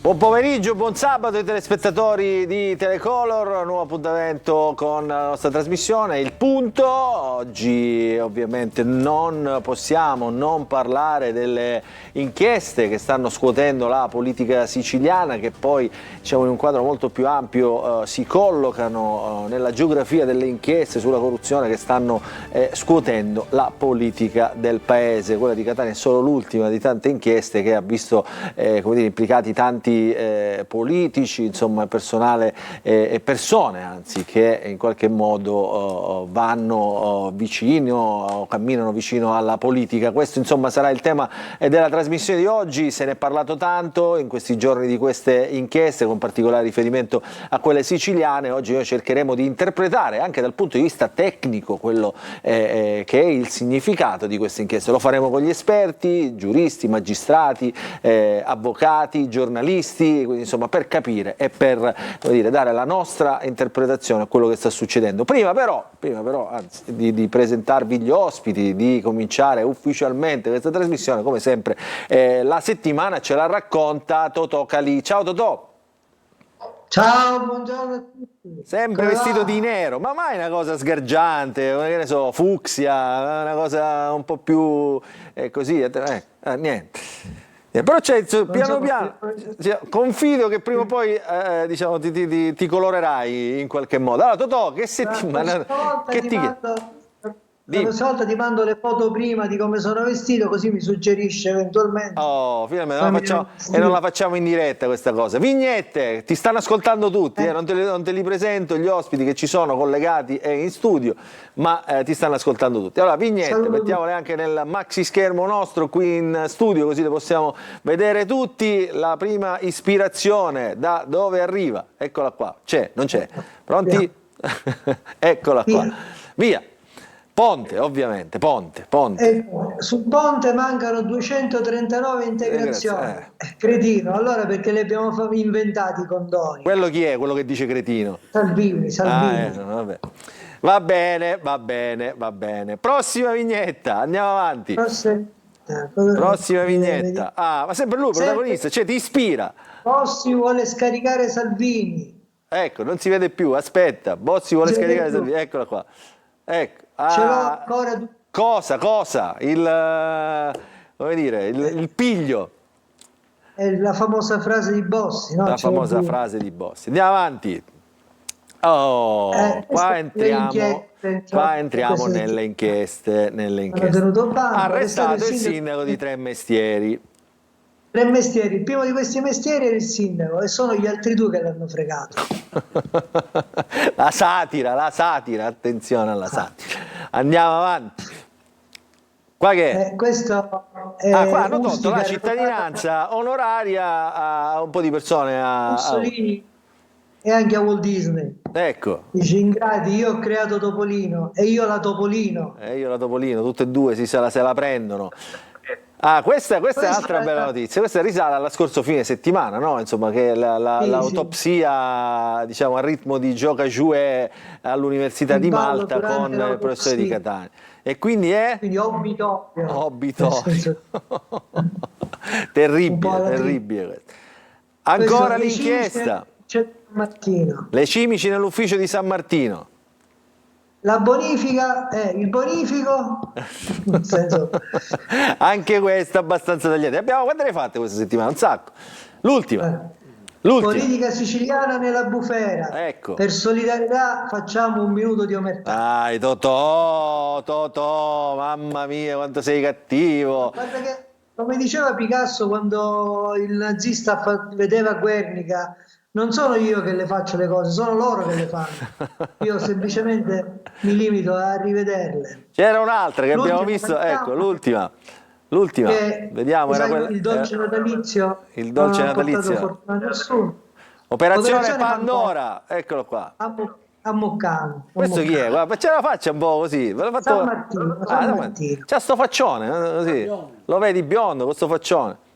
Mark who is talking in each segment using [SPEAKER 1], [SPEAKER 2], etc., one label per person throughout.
[SPEAKER 1] Buon pomeriggio, buon sabato ai telespettatori di Telecolor, nuovo appuntamento con la nostra trasmissione, Il Punto. Oggi ovviamente non possiamo non parlare delle inchieste che stanno scuotendo la politica siciliana, che poi diciamo in un quadro molto più ampio si collocano nella geografia delle inchieste sulla corruzione che stanno scuotendo la politica del paese. Quella di Catania è solo l'ultima di tante inchieste che ha visto come dire, implicati tanti politici, insomma personale e persone anzi che in qualche modo vanno vicino, camminano vicino alla politica. Questo insomma sarà il tema della trasmissione di oggi. Se ne è parlato tanto in questi giorni di queste inchieste, con particolare riferimento a quelle siciliane. Oggi noi cercheremo di interpretare anche dal punto di vista tecnico quello che è il significato di queste inchieste. Lo faremo con gli esperti, giuristi, magistrati, avvocati, giornalisti, quindi insomma per capire e per dire, dare la nostra interpretazione a quello che sta succedendo. Prima però anzi, di presentarvi gli ospiti, di cominciare ufficialmente questa trasmissione, come sempre la settimana ce la racconta Totò Calì. Ciao Totò!
[SPEAKER 2] Ciao, buongiorno a tutti.
[SPEAKER 1] Sempre
[SPEAKER 2] Come
[SPEAKER 1] vestito
[SPEAKER 2] va?
[SPEAKER 1] di nero, ma mai una cosa sgargiante, che ne so, fucsia, una cosa un po' più così, niente. Però c'è, piano piano, confido che prima o poi diciamo, ti colorerai in qualche modo. Allora Totò, che settimana, che ti
[SPEAKER 2] La prossima volta ti mando le foto prima di come sono vestito, così mi suggerisce eventualmente.
[SPEAKER 1] Oh, finalmente non la facciamo in diretta questa cosa. Vignette, ti stanno ascoltando tutti, non te li presento gli ospiti che ci sono collegati in studio, ma ti stanno ascoltando tutti. Allora, vignette,
[SPEAKER 2] Saluto
[SPEAKER 1] mettiamole anche nel maxi schermo nostro qui in studio, così le possiamo vedere tutti. La prima ispirazione, da dove arriva? Eccola qua. C'è, non c'è? Pronti? Eccola qua. Via. Ponte, ovviamente, Ponte.
[SPEAKER 2] Sul ponte mancano 239 integrazioni. Cretino, allora perché li abbiamo inventati i condoni?
[SPEAKER 1] Quello chi è? Quello che dice cretino?
[SPEAKER 2] Salvini.
[SPEAKER 1] Vabbè. Va bene. Prossima vignetta, andiamo avanti. Prossima vignetta. Ma sempre lui, protagonista, cioè ti ispira.
[SPEAKER 2] Bossi vuole scaricare Salvini.
[SPEAKER 1] Ecco, non si vede più, aspetta. Bossi vuole scaricare Salvini, eccola qua. Ecco.
[SPEAKER 2] Ce l'ho ancora.
[SPEAKER 1] Cosa? Come dire, il piglio.
[SPEAKER 2] È la famosa frase di Bossi, no?
[SPEAKER 1] La famosa frase di Bossi. Andiamo avanti. Qua entriamo nelle inchieste. Arrestato il sindaco di Tremestieri.
[SPEAKER 2] Tremestieri, il primo di questi mestieri era il sindaco e sono gli altri due che l'hanno fregato.
[SPEAKER 1] La satira, attenzione alla satira. Andiamo avanti. Qua che è?
[SPEAKER 2] Questo è
[SPEAKER 1] qua hanno tolto la cittadinanza onoraria a un po' di persone.
[SPEAKER 2] Mussolini e anche a Walt Disney.
[SPEAKER 1] Ecco.
[SPEAKER 2] Dice ingrati, io ho creato Topolino e io la Topolino.
[SPEAKER 1] Tutte e due se la prendono. Questa è un'altra bella notizia. Questa risale alla scorso fine settimana, no? Insomma, che l'autopsia, diciamo, a ritmo di gioca giue all'Università di Malta con il professore di Catania. E quindi è?
[SPEAKER 2] Quindi
[SPEAKER 1] obitorio. Terribile questo. Ancora l'inchiesta. Le cimici nell'ufficio di San Martino.
[SPEAKER 2] La bonifica, il bonifico, nel senso...
[SPEAKER 1] Anche questa abbastanza tagliata. Quante ne hai fatte questa settimana? Un sacco. L'ultima.
[SPEAKER 2] Politica siciliana nella bufera.
[SPEAKER 1] Ecco.
[SPEAKER 2] Per solidarietà facciamo un minuto di omertà.
[SPEAKER 1] Dai, Totò, mamma mia, quanto sei cattivo.
[SPEAKER 2] Guarda che, come diceva Picasso quando il nazista vedeva Guernica, non sono io che le faccio le cose, sono loro che le fanno. Io semplicemente mi limito a rivederle.
[SPEAKER 1] C'era un'altra che abbiamo visto, ecco, l'ultima. Vediamo, era quella.
[SPEAKER 2] Il dolce natalizio.
[SPEAKER 1] Il dolce natalizio. Operazione Pandora, eccolo qua.
[SPEAKER 2] A Moccano.
[SPEAKER 1] Questo chi è? Guarda, ce la faccia un po' così.
[SPEAKER 2] San Martino.
[SPEAKER 1] C'ha sto faccione, così. Lo vedi biondo con sto faccione.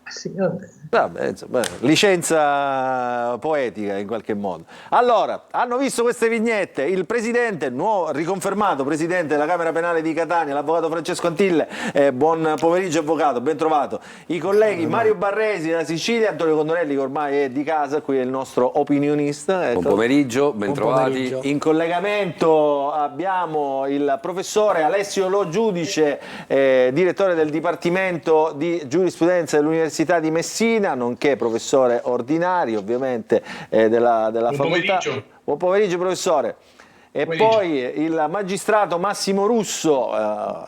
[SPEAKER 2] Sì, vabbè.
[SPEAKER 1] Vabbè, insomma, licenza poetica in qualche modo. Allora, hanno visto queste vignette, il presidente, nuovo, riconfermato presidente della Camera Penale di Catania, l'avvocato Francesco Antille, buon pomeriggio avvocato, ben trovato. I colleghi Mario Barresi della Sicilia, Antonio Condorelli che ormai è di casa, qui è il nostro opinionista. Ecco.
[SPEAKER 3] Buon pomeriggio, ben trovati.
[SPEAKER 1] In collegamento abbiamo il professore Alessio Lo Giudice, direttore del Dipartimento di Giurisprudenza dell'Università di Messina, nonché professore ordinario ovviamente della
[SPEAKER 4] Buon
[SPEAKER 1] facoltà.
[SPEAKER 4] pomeriggio.
[SPEAKER 1] Buon pomeriggio professore. E
[SPEAKER 4] Pomeriggio.
[SPEAKER 1] poi il magistrato Massimo Russo.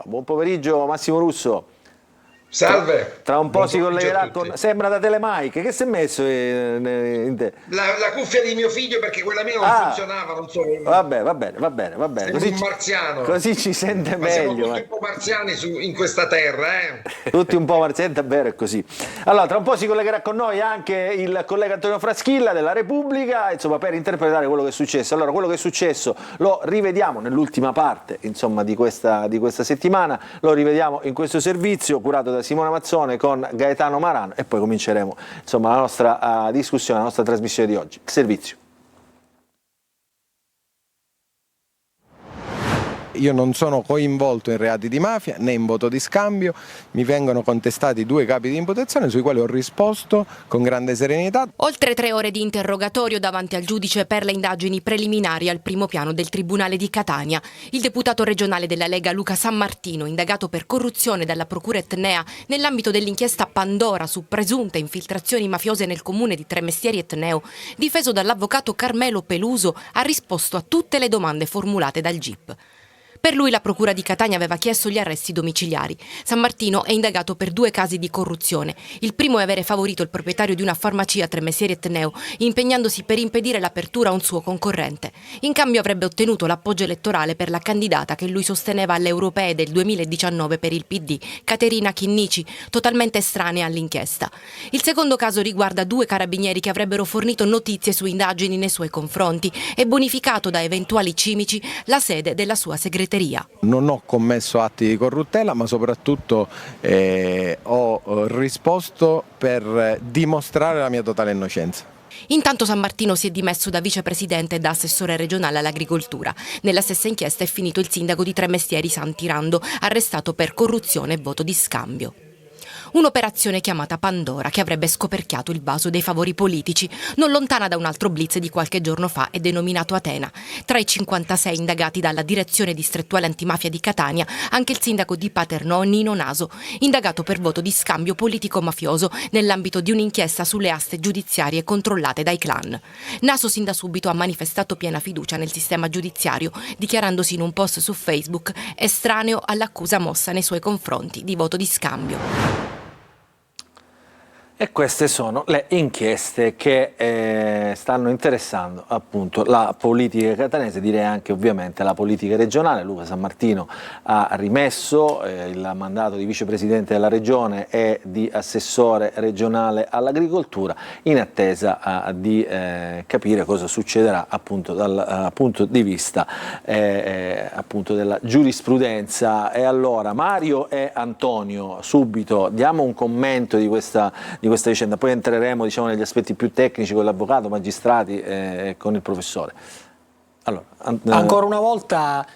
[SPEAKER 1] Buon pomeriggio Massimo Russo.
[SPEAKER 4] Salve.
[SPEAKER 1] Tra un po'
[SPEAKER 4] Buon
[SPEAKER 1] si
[SPEAKER 4] pomeriggio a
[SPEAKER 1] collegherà
[SPEAKER 4] tutti.
[SPEAKER 1] con... Sembra da Telemaiche. Che si è messo in te?
[SPEAKER 4] La cuffia di mio figlio, perché quella mia non funzionava, non so.
[SPEAKER 1] Vabbè, va bene, va bene, va bene.
[SPEAKER 4] Sembra un marziano.
[SPEAKER 1] Così ci sente
[SPEAKER 4] Ma siamo
[SPEAKER 1] meglio.
[SPEAKER 4] tutti un po' marziani in questa terra,
[SPEAKER 1] Tutti un po' marziani, davvero è così. Allora, tra un po' si collegherà con noi anche il collega Antonio Fraschilla della Repubblica, insomma, per interpretare quello che è successo. Allora, quello che è successo lo rivediamo nell'ultima parte, insomma, di questa settimana, lo rivediamo in questo servizio curato da Simona Mazzone con Gaetano Marano e poi cominceremo, insomma, la nostra discussione, la nostra trasmissione di oggi. Servizio.
[SPEAKER 5] Io non sono coinvolto in reati di mafia né in voto di scambio, mi vengono contestati 2 capi di imputazione sui quali ho risposto con grande serenità.
[SPEAKER 6] Oltre 3 ore di interrogatorio davanti al giudice per le indagini preliminari al primo piano del Tribunale di Catania. Il deputato regionale della Lega Luca Sammartino, indagato per corruzione dalla Procura etnea nell'ambito dell'inchiesta Pandora su presunte infiltrazioni mafiose nel comune di Tremestieri Etneo, difeso dall'avvocato Carmelo Peluso, ha risposto a tutte le domande formulate dal GIP. Per lui la Procura di Catania aveva chiesto gli arresti domiciliari. Sammartino è indagato per 2 casi di corruzione. Il primo è avere favorito il proprietario di una farmacia a Tremestieri Etneo, impegnandosi per impedire l'apertura a un suo concorrente. In cambio avrebbe ottenuto l'appoggio elettorale per la candidata che lui sosteneva alle europee del 2019 per il PD, Caterina Chinnici, totalmente estranea all'inchiesta. Il secondo caso riguarda 2 carabinieri che avrebbero fornito notizie su indagini nei suoi confronti e bonificato da eventuali cimici la sede della sua segreteria.
[SPEAKER 5] Non ho commesso atti di corruttela, ma soprattutto ho risposto per dimostrare la mia totale innocenza.
[SPEAKER 6] Intanto Sammartino si è dimesso da vicepresidente e da assessore regionale all'agricoltura. Nella stessa inchiesta è finito il sindaco di Tremestieri Santirando, arrestato per corruzione e voto di scambio. Un'operazione chiamata Pandora che avrebbe scoperchiato il vaso dei favori politici, non lontana da un altro blitz di qualche giorno fa e denominato Atena. Tra i 56 indagati dalla direzione distrettuale antimafia di Catania, anche il sindaco di Paternò, Nino Naso, indagato per voto di scambio politico-mafioso nell'ambito di un'inchiesta sulle aste giudiziarie controllate dai clan. Naso sin da subito ha manifestato piena fiducia nel sistema giudiziario, dichiarandosi in un post su Facebook estraneo all'accusa mossa nei suoi confronti di voto di scambio.
[SPEAKER 1] E queste sono le inchieste che stanno interessando appunto la politica catanese, direi anche ovviamente la politica regionale. Luca Sammartino ha rimesso il mandato di vicepresidente della regione e di assessore regionale all'agricoltura in attesa di capire cosa succederà appunto dal punto di vista appunto della giurisprudenza. E allora Mario e Antonio, subito diamo un commento di questa vicenda, poi entreremo, diciamo, negli aspetti più tecnici con l'avvocato, magistrati e con il professore. Allora,
[SPEAKER 7] ancora una volta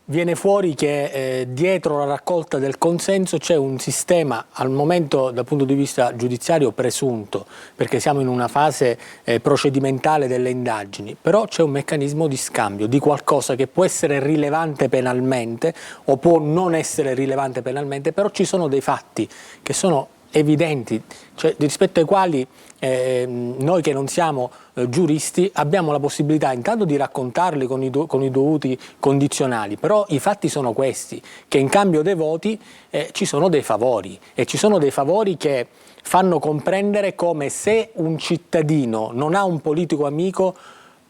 [SPEAKER 7] viene fuori che dietro la raccolta del consenso c'è un sistema, al momento dal punto di vista giudiziario presunto, perché siamo in una fase procedimentale delle indagini, però c'è un meccanismo di scambio di qualcosa che può essere rilevante penalmente o può non essere rilevante penalmente, però ci sono dei fatti che sono evidenti, cioè rispetto ai quali noi che non siamo giuristi abbiamo la possibilità intanto di raccontarli con i dovuti condizionali, però i fatti sono questi, che in cambio dei voti ci sono dei favori, e ci sono dei favori che fanno comprendere come se un cittadino non ha un politico amico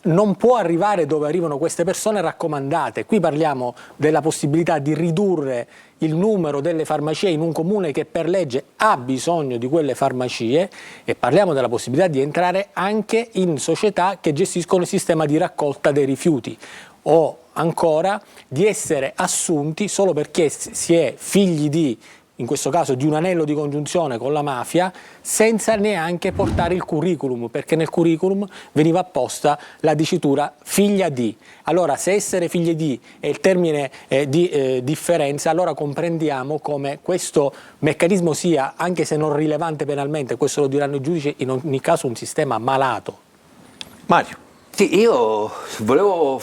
[SPEAKER 7] non può arrivare dove arrivano queste persone raccomandate. Qui parliamo della possibilità di ridurre il numero delle farmacie in un comune che per legge ha bisogno di quelle farmacie, e parliamo della possibilità di entrare anche in società che gestiscono il sistema di raccolta dei rifiuti, o ancora di essere assunti solo perché si è figli di in questo caso di un anello di congiunzione con la mafia, senza neanche portare il curriculum, perché nel curriculum veniva apposta la dicitura figlia di. Allora, se essere figlie di è il termine di differenza, allora comprendiamo come questo meccanismo sia, anche se non rilevante penalmente, questo lo diranno i giudici, in ogni caso un sistema malato.
[SPEAKER 1] Mario.
[SPEAKER 3] Sì, io volevo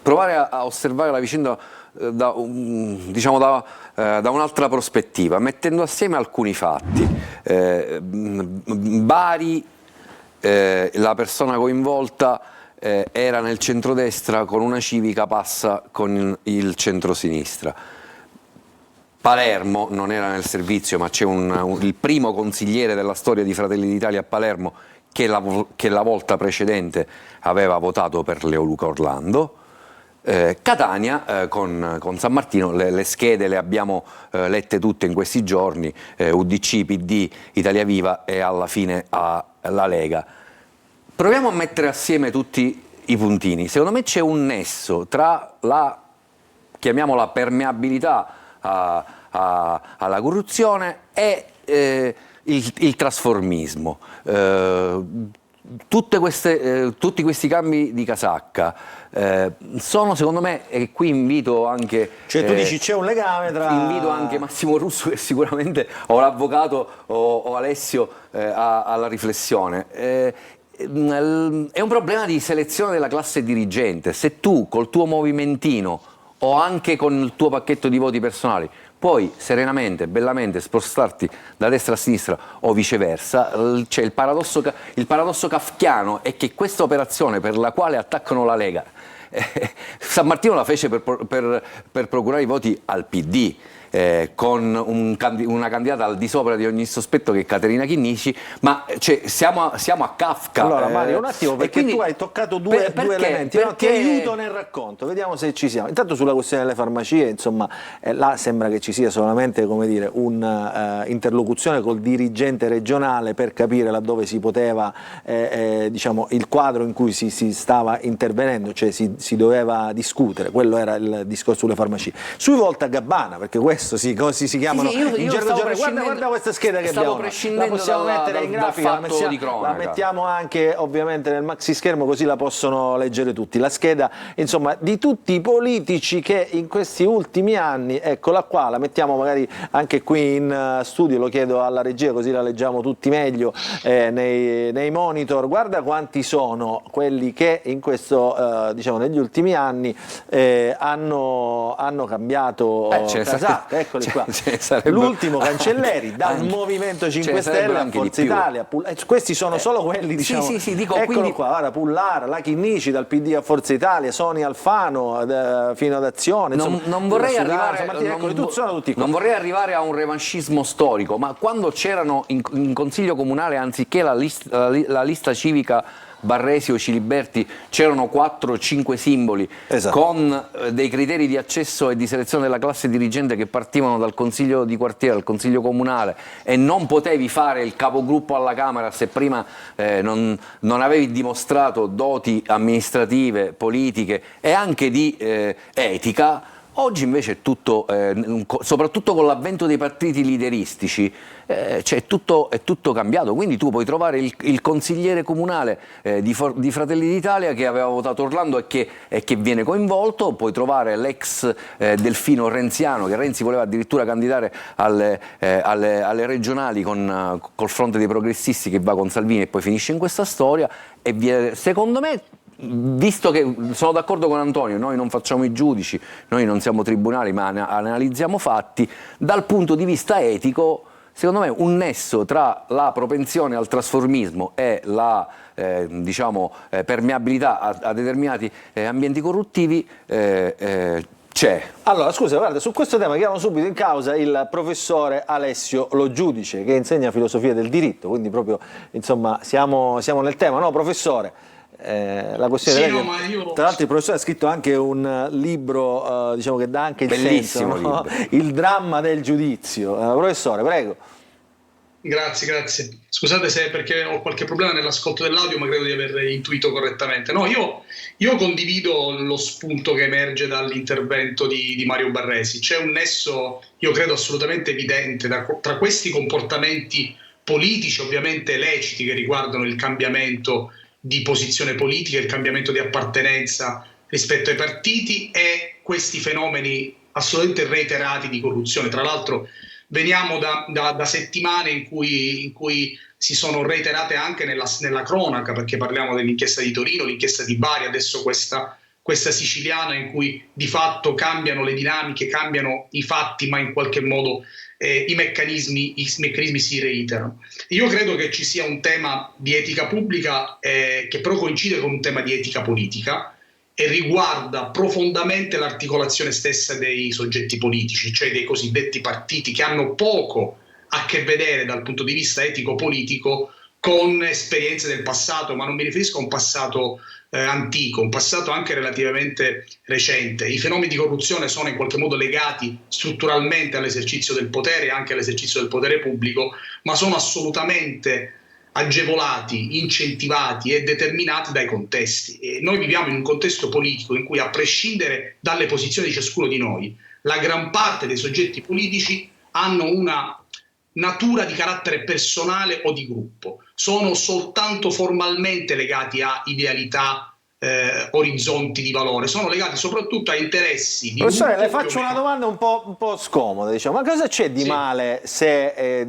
[SPEAKER 3] provare a osservare la vicenda da un'altra prospettiva, mettendo assieme alcuni fatti. Bari, la persona coinvolta era nel centrodestra con una civica, passa con il centrosinistra. Palermo non era nel servizio, ma c'è il primo consigliere della storia di Fratelli d'Italia a Palermo che la volta precedente aveva votato per Leoluca Orlando. Catania con San Martino, le schede le abbiamo lette tutte in questi giorni, UDC, PD, Italia Viva e alla fine la Lega. Proviamo a mettere assieme tutti i puntini. Secondo me c'è un nesso tra la, chiamiamola, permeabilità alla corruzione e il trasformismo. Tutti questi cambi di casacca sono, secondo me, e qui invito anche...
[SPEAKER 1] Cioè tu dici c'è un legame tra...
[SPEAKER 3] Invito anche Massimo Russo, che sicuramente, o l'avvocato o Alessio, alla riflessione. È un problema di selezione della classe dirigente. Se tu col tuo movimentino o anche con il tuo pacchetto di voti personali puoi serenamente, bellamente spostarti da destra a sinistra o viceversa, c'è il paradosso kafkiano è che questa operazione per la quale attaccano la Lega, San Martino la fece per procurare i voti al PD, con una candidata al di sopra di ogni sospetto che è Caterina Chinnici, ma siamo a Kafka.
[SPEAKER 1] Allora Mario, un attimo, perché
[SPEAKER 3] quindi,
[SPEAKER 1] tu hai toccato due elementi, no? Ti aiuto nel racconto, vediamo se ci siamo. Intanto sulla questione delle farmacie, insomma, là sembra che ci sia solamente, come dire, un'interlocuzione col dirigente regionale per capire laddove si poteva, diciamo, il quadro in cui si stava intervenendo, cioè si doveva discutere, quello era il discorso sulle farmacie. Sui Volta Gabbana, perché questo così si chiamano in gergo giornale. Guarda questa scheda che abbiamo, la possiamo mettere in grafica, la mettiamo anche ovviamente nel maxi schermo, così la possono leggere tutti. La scheda, insomma, di tutti i politici che in questi ultimi anni, eccola qua, la mettiamo magari anche qui in studio, lo chiedo alla regia così la leggiamo tutti meglio nei monitor. Guarda quanti sono quelli che in questo, diciamo, negli ultimi anni hanno cambiato casacca. Eccoli qua. L'ultimo Cancelleri dal Movimento 5 Stelle a Forza Italia. Questi sono solo quelli, diciamo.
[SPEAKER 3] Dico,
[SPEAKER 1] eccolo
[SPEAKER 3] quindi...
[SPEAKER 1] qua, guarda, Pullara, la Chinnici dal PD a Forza Italia, Sonia Alfano fino ad Azione. Insomma,
[SPEAKER 3] non vorrei arrivare a un revanchismo storico, ma quando c'erano in Consiglio Comunale, anziché la lista civica Barresi o Ciliberti, c'erano 4 o 5 simboli, esatto, con dei criteri di accesso e di selezione della classe dirigente che partivano dal consiglio di quartiere, dal consiglio comunale, e non potevi fare il capogruppo alla Camera se prima non avevi dimostrato doti amministrative, politiche e anche di etica. Oggi invece è tutto, soprattutto con l'avvento dei partiti lideristici, è tutto cambiato, quindi tu puoi trovare il consigliere comunale di Fratelli d'Italia che aveva votato Orlando e che viene coinvolto, puoi trovare l'ex Delfino renziano, che Renzi voleva addirittura candidare alle regionali col fronte dei progressisti, che va con Salvini e poi finisce in questa storia, e secondo me, visto che sono d'accordo con Antonio, noi non facciamo i giudici, noi non siamo tribunali, ma analizziamo fatti, dal punto di vista etico, secondo me un nesso tra la propensione al trasformismo e la permeabilità a determinati ambienti corruttivi c'è.
[SPEAKER 1] Allora, scusa, guarda, su questo tema chiamo subito in causa il professore Alessio Lo Giudice, che insegna filosofia del diritto, quindi proprio, insomma, siamo nel tema, no, professore? La questione tra l'altro il professore ha scritto anche un libro, diciamo, che dà anche il
[SPEAKER 3] bellissimo
[SPEAKER 1] senso, no?
[SPEAKER 3] Libro.
[SPEAKER 1] Il dramma del giudizio. Professore, prego.
[SPEAKER 8] Grazie. Scusate se perché ho qualche problema nell'ascolto dell'audio, ma credo di aver intuito correttamente. No, io condivido lo spunto che emerge dall'intervento di Mario Barresi. C'è un nesso, io credo assolutamente evidente, tra questi comportamenti politici, ovviamente leciti, che riguardano il cambiamento di posizione politica, il cambiamento di appartenenza rispetto ai partiti, e questi fenomeni assolutamente reiterati di corruzione. Tra l'altro veniamo da settimane in cui si sono reiterate anche nella cronaca, perché parliamo dell'inchiesta di Torino, l'inchiesta di Bari, adesso questa siciliana, in cui di fatto cambiano le dinamiche, cambiano i fatti, ma in qualche modo i meccanismi si reiterano. Io credo che ci sia un tema di etica pubblica che però coincide con un tema di etica politica e riguarda profondamente l'articolazione stessa dei soggetti politici, cioè dei cosiddetti partiti, che hanno poco a che vedere dal punto di vista etico-politico con esperienze del passato, ma non mi riferisco a un passato antico, un passato anche relativamente recente. I fenomeni di corruzione sono in qualche modo legati strutturalmente all'esercizio del potere e anche all'esercizio del potere pubblico, ma sono assolutamente agevolati, incentivati e determinati dai contesti. E noi viviamo in un contesto politico in cui, a prescindere dalle posizioni di ciascuno di noi, la gran parte dei soggetti politici hanno una natura di carattere personale o di gruppo, sono soltanto formalmente legati a idealità, orizzonti di valore, sono legati soprattutto a interessi di
[SPEAKER 1] Professore,
[SPEAKER 8] gruppo.
[SPEAKER 1] le faccio una domanda un po' scomoda, diciamo. Ma cosa c'è di male se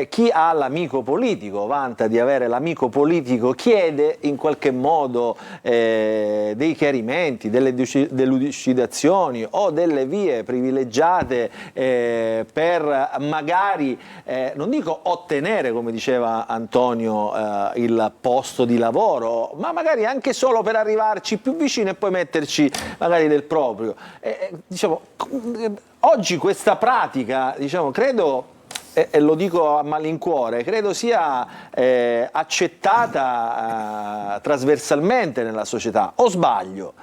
[SPEAKER 1] chi ha l'amico politico, vanta di avere l'amico politico, chiede in qualche modo dei chiarimenti, delle delucidazioni o delle vie privilegiate per magari, non dico ottenere, come diceva Antonio, il posto di lavoro, ma magari anche solo per arrivarci più vicino e poi metterci magari del proprio. Oggi questa pratica, credo, e lo dico a malincuore, credo sia accettata trasversalmente nella società, o sbaglio?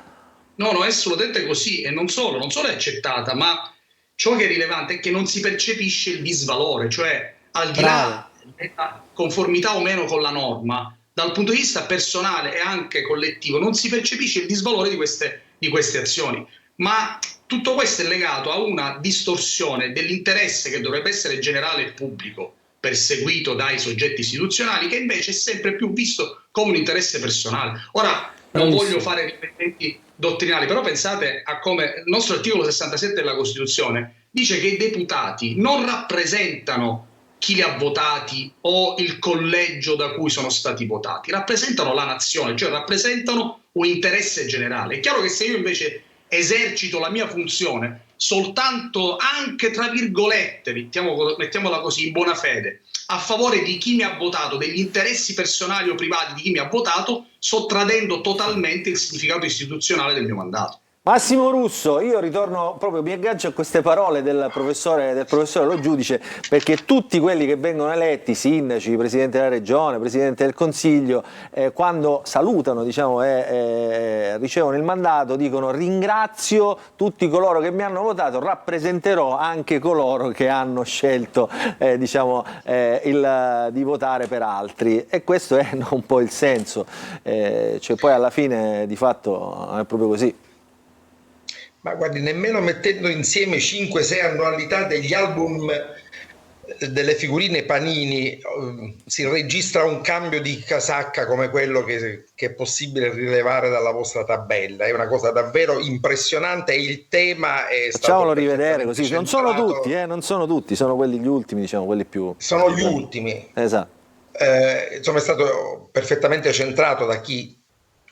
[SPEAKER 8] No, è assolutamente così, e non solo è accettata, ma ciò che è rilevante è che non si percepisce il disvalore, cioè al di là della conformità o meno con la norma, dal punto di vista personale e anche collettivo non si percepisce il disvalore di queste azioni. Ma tutto questo è legato a una distorsione dell'interesse che dovrebbe essere generale e pubblico, perseguito dai soggetti istituzionali, che invece è sempre più visto come un interesse personale. Ora, non voglio fare riferimenti dottrinali, però pensate a come il nostro articolo 67 della Costituzione dice che i deputati non rappresentano chi li ha votati o il collegio da cui sono stati votati, rappresentano la nazione, cioè rappresentano un interesse generale. È chiaro che se io invece esercito la mia funzione soltanto, anche tra virgolette, mettiamola così, in buona fede, a favore di chi mi ha votato, degli interessi personali o privati di chi mi ha votato, sto tradendo totalmente il significato istituzionale del mio mandato.
[SPEAKER 1] Massimo Russo, io ritorno proprio, mi aggancio a queste parole del professore Lo Giudice, perché tutti quelli che vengono eletti, sindaci, presidente della regione, presidente del consiglio, quando salutano, e ricevono il mandato, dicono: ringrazio tutti coloro che mi hanno votato, rappresenterò anche coloro che hanno scelto di votare per altri. E questo è un po' il senso, cioè poi alla fine di fatto è proprio così.
[SPEAKER 4] Ma guardi, nemmeno mettendo insieme 5-6 annualità degli album delle figurine Panini si registra un cambio di casacca come quello che è possibile rilevare dalla vostra tabella. È una cosa davvero impressionante e il tema è stato...
[SPEAKER 1] Facciamolo rivedere così, centrato. Non sono tutti, sono quelli gli ultimi, quelli più...
[SPEAKER 4] Sono gli ultimi.
[SPEAKER 1] Esatto.
[SPEAKER 4] È stato perfettamente centrato da chi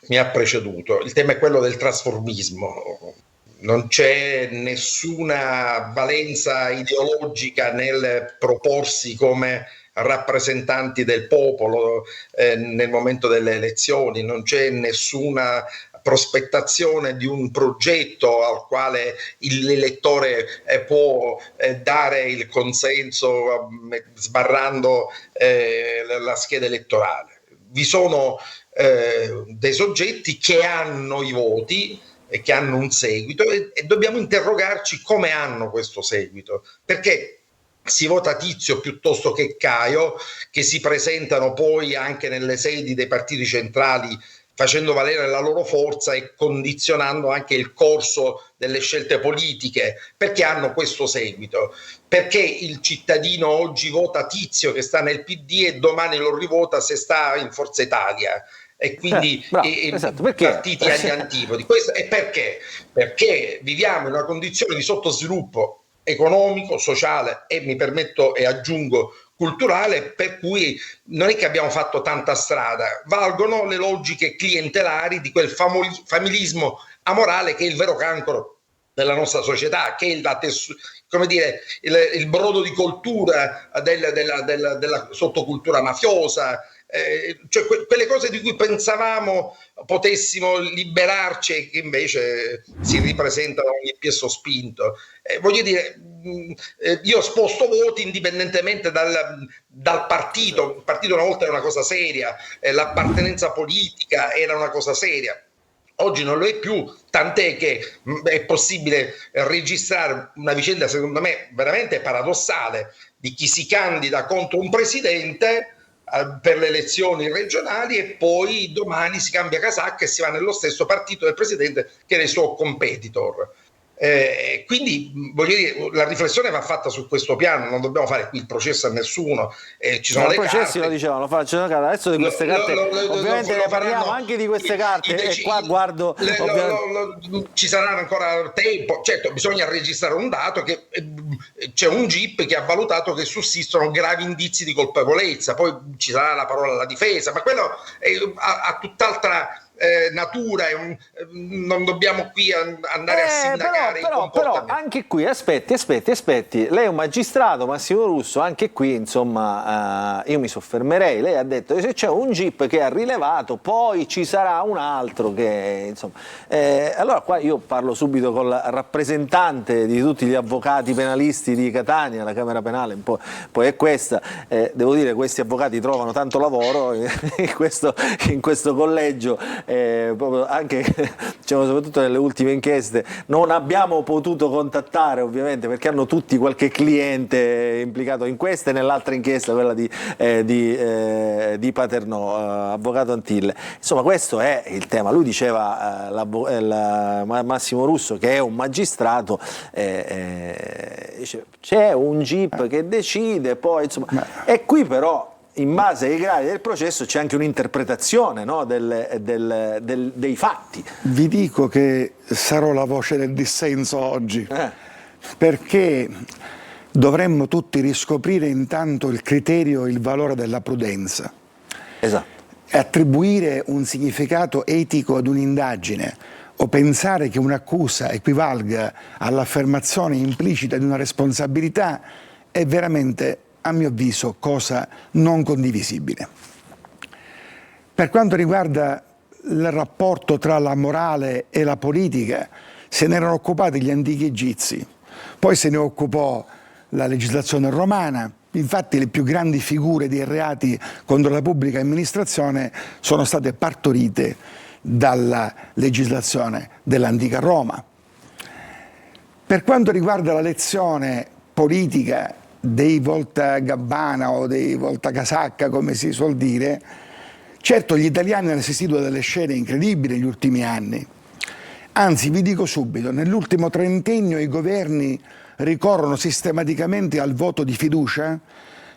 [SPEAKER 4] mi ha preceduto. Il tema è quello del trasformismo. Non c'è nessuna valenza ideologica nel proporsi come rappresentanti del popolo nel momento delle elezioni, non c'è nessuna prospettazione di un progetto al quale l'elettore può dare il consenso sbarrando la scheda elettorale. Vi sono dei soggetti che hanno i voti e che hanno un seguito e dobbiamo interrogarci come hanno questo seguito, perché si vota Tizio piuttosto che Caio, che si presentano poi anche nelle sedi dei partiti centrali facendo valere la loro forza e condizionando anche il corso delle scelte politiche, perché hanno questo seguito, perché il cittadino oggi vota Tizio che sta nel PD e domani lo rivota se sta in Forza Italia, e quindi
[SPEAKER 1] esatto,
[SPEAKER 4] partiti agli antipodi. Questo è perché viviamo in una condizione di sottosviluppo economico, sociale e, mi permetto e aggiungo, culturale, per cui non è che abbiamo fatto tanta strada, valgono le logiche clientelari di quel familismo amorale che è il vero cancro della nostra società, che è come dire, il brodo di coltura della sottocultura mafiosa, cioè quelle cose di cui pensavamo potessimo liberarci e che invece si ripresentano ogni piè sospinto. Voglio dire, io sposto voti indipendentemente dal partito. Il partito una volta era una cosa seria, l'appartenenza politica era una cosa seria. Oggi non lo è più, tant'è che è possibile registrare una vicenda, secondo me, veramente paradossale, di chi si candida contro un presidente per le elezioni regionali e poi domani si cambia casacca e si va nello stesso partito del presidente che è il suo competitor. Quindi voglio dire, la riflessione va fatta su questo piano, non dobbiamo fare qui il processo a nessuno, ci sono le
[SPEAKER 1] processi
[SPEAKER 4] carte.
[SPEAKER 1] Lo dicevano, lo faccio adesso di queste carte, ovviamente ne parliamo anche di queste carte e qua guardo
[SPEAKER 4] ci sarà ancora tempo, certo bisogna registrare un dato che c'è un GIP che ha valutato che sussistono gravi indizi di colpevolezza, poi ci sarà la parola alla difesa, ma quello ha tutt'altra natura, non dobbiamo qui andare a sindacare
[SPEAKER 1] però anche qui aspetti, lei è un magistrato, Massimo Russo, anche qui insomma io mi soffermerei. Lei ha detto che se c'è un GIP che ha rilevato poi ci sarà un altro che insomma allora qua io parlo subito con la rappresentante di tutti gli avvocati penalisti di Catania, la Camera Penale poi è questa, devo dire questi avvocati trovano tanto lavoro in questo collegio, proprio anche diciamo, soprattutto nelle ultime inchieste non abbiamo potuto contattare ovviamente perché hanno tutti qualche cliente implicato in questa e nell'altra inchiesta, quella di Paternò, avvocato Antille. Insomma questo è il tema. Lui diceva Massimo Russo, che è un magistrato, dice, c'è un GIP che decide poi insomma, e qui però in base ai gradi del processo c'è anche un'interpretazione, no, dei fatti.
[SPEAKER 9] Vi dico che sarò la voce del dissenso oggi, perché dovremmo tutti riscoprire intanto il criterio e il valore della prudenza.
[SPEAKER 1] Esatto.
[SPEAKER 9] E attribuire un significato etico ad un'indagine o pensare che un'accusa equivalga all'affermazione implicita di una responsabilità è veramente, a mio avviso, cosa non condivisibile. Per quanto riguarda il rapporto tra la morale e la politica, se ne erano occupati gli antichi egizi, poi se ne occupò la legislazione romana. Infatti le più grandi figure dei reati contro la pubblica amministrazione sono state partorite dalla legislazione dell'antica Roma. Per quanto riguarda la lezione politica dei voltagabbana o dei voltacasacca, come si suol dire, certo gli italiani hanno assistito a delle scene incredibili negli ultimi anni. Anzi, vi dico subito, nell'ultimo trentennio i governi ricorrono sistematicamente al voto di fiducia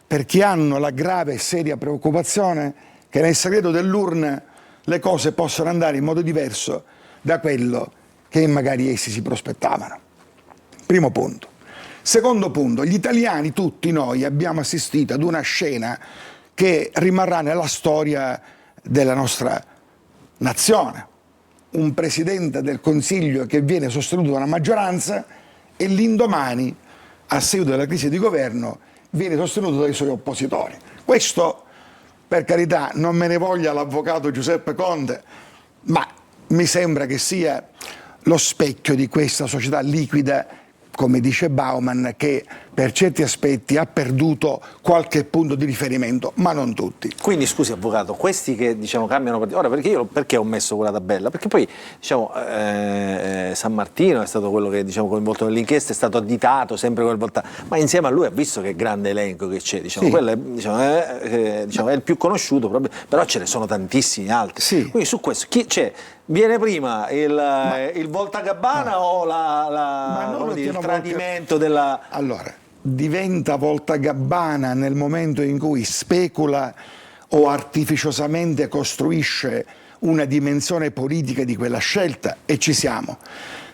[SPEAKER 9] perché hanno la grave e seria preoccupazione che nel segreto dell'urna le cose possano andare in modo diverso da quello che magari essi si prospettavano. Primo punto. Secondo punto, gli italiani, tutti noi, abbiamo assistito ad una scena che rimarrà nella storia della nostra nazione. Un Presidente del Consiglio che viene sostenuto da una maggioranza e l'indomani, a seguito della crisi di governo, viene sostenuto dai suoi oppositori. Questo, per carità, non me ne voglia l'avvocato Giuseppe Conte, ma mi sembra che sia lo specchio di questa società liquida come dice Bauman, che per certi aspetti ha perduto qualche punto di riferimento, ma non tutti.
[SPEAKER 1] Quindi scusi avvocato, questi che diciamo cambiano partito, ora perché ho messo quella tabella? Perché poi diciamo San Martino è stato quello che diciamo coinvolto nell'inchiesta, è stato additato, sempre coinvolto, ma insieme a lui ha visto che grande elenco che c'è, diciamo,
[SPEAKER 9] Sì.
[SPEAKER 1] quello è, è il più conosciuto, però ce ne sono tantissimi altri.
[SPEAKER 9] Sì.
[SPEAKER 1] Quindi su questo viene prima il Voltagabbana o il tradimento della...
[SPEAKER 9] Allora, diventa Voltagabbana nel momento in cui specula o artificiosamente costruisce una dimensione politica di quella scelta, e ci siamo.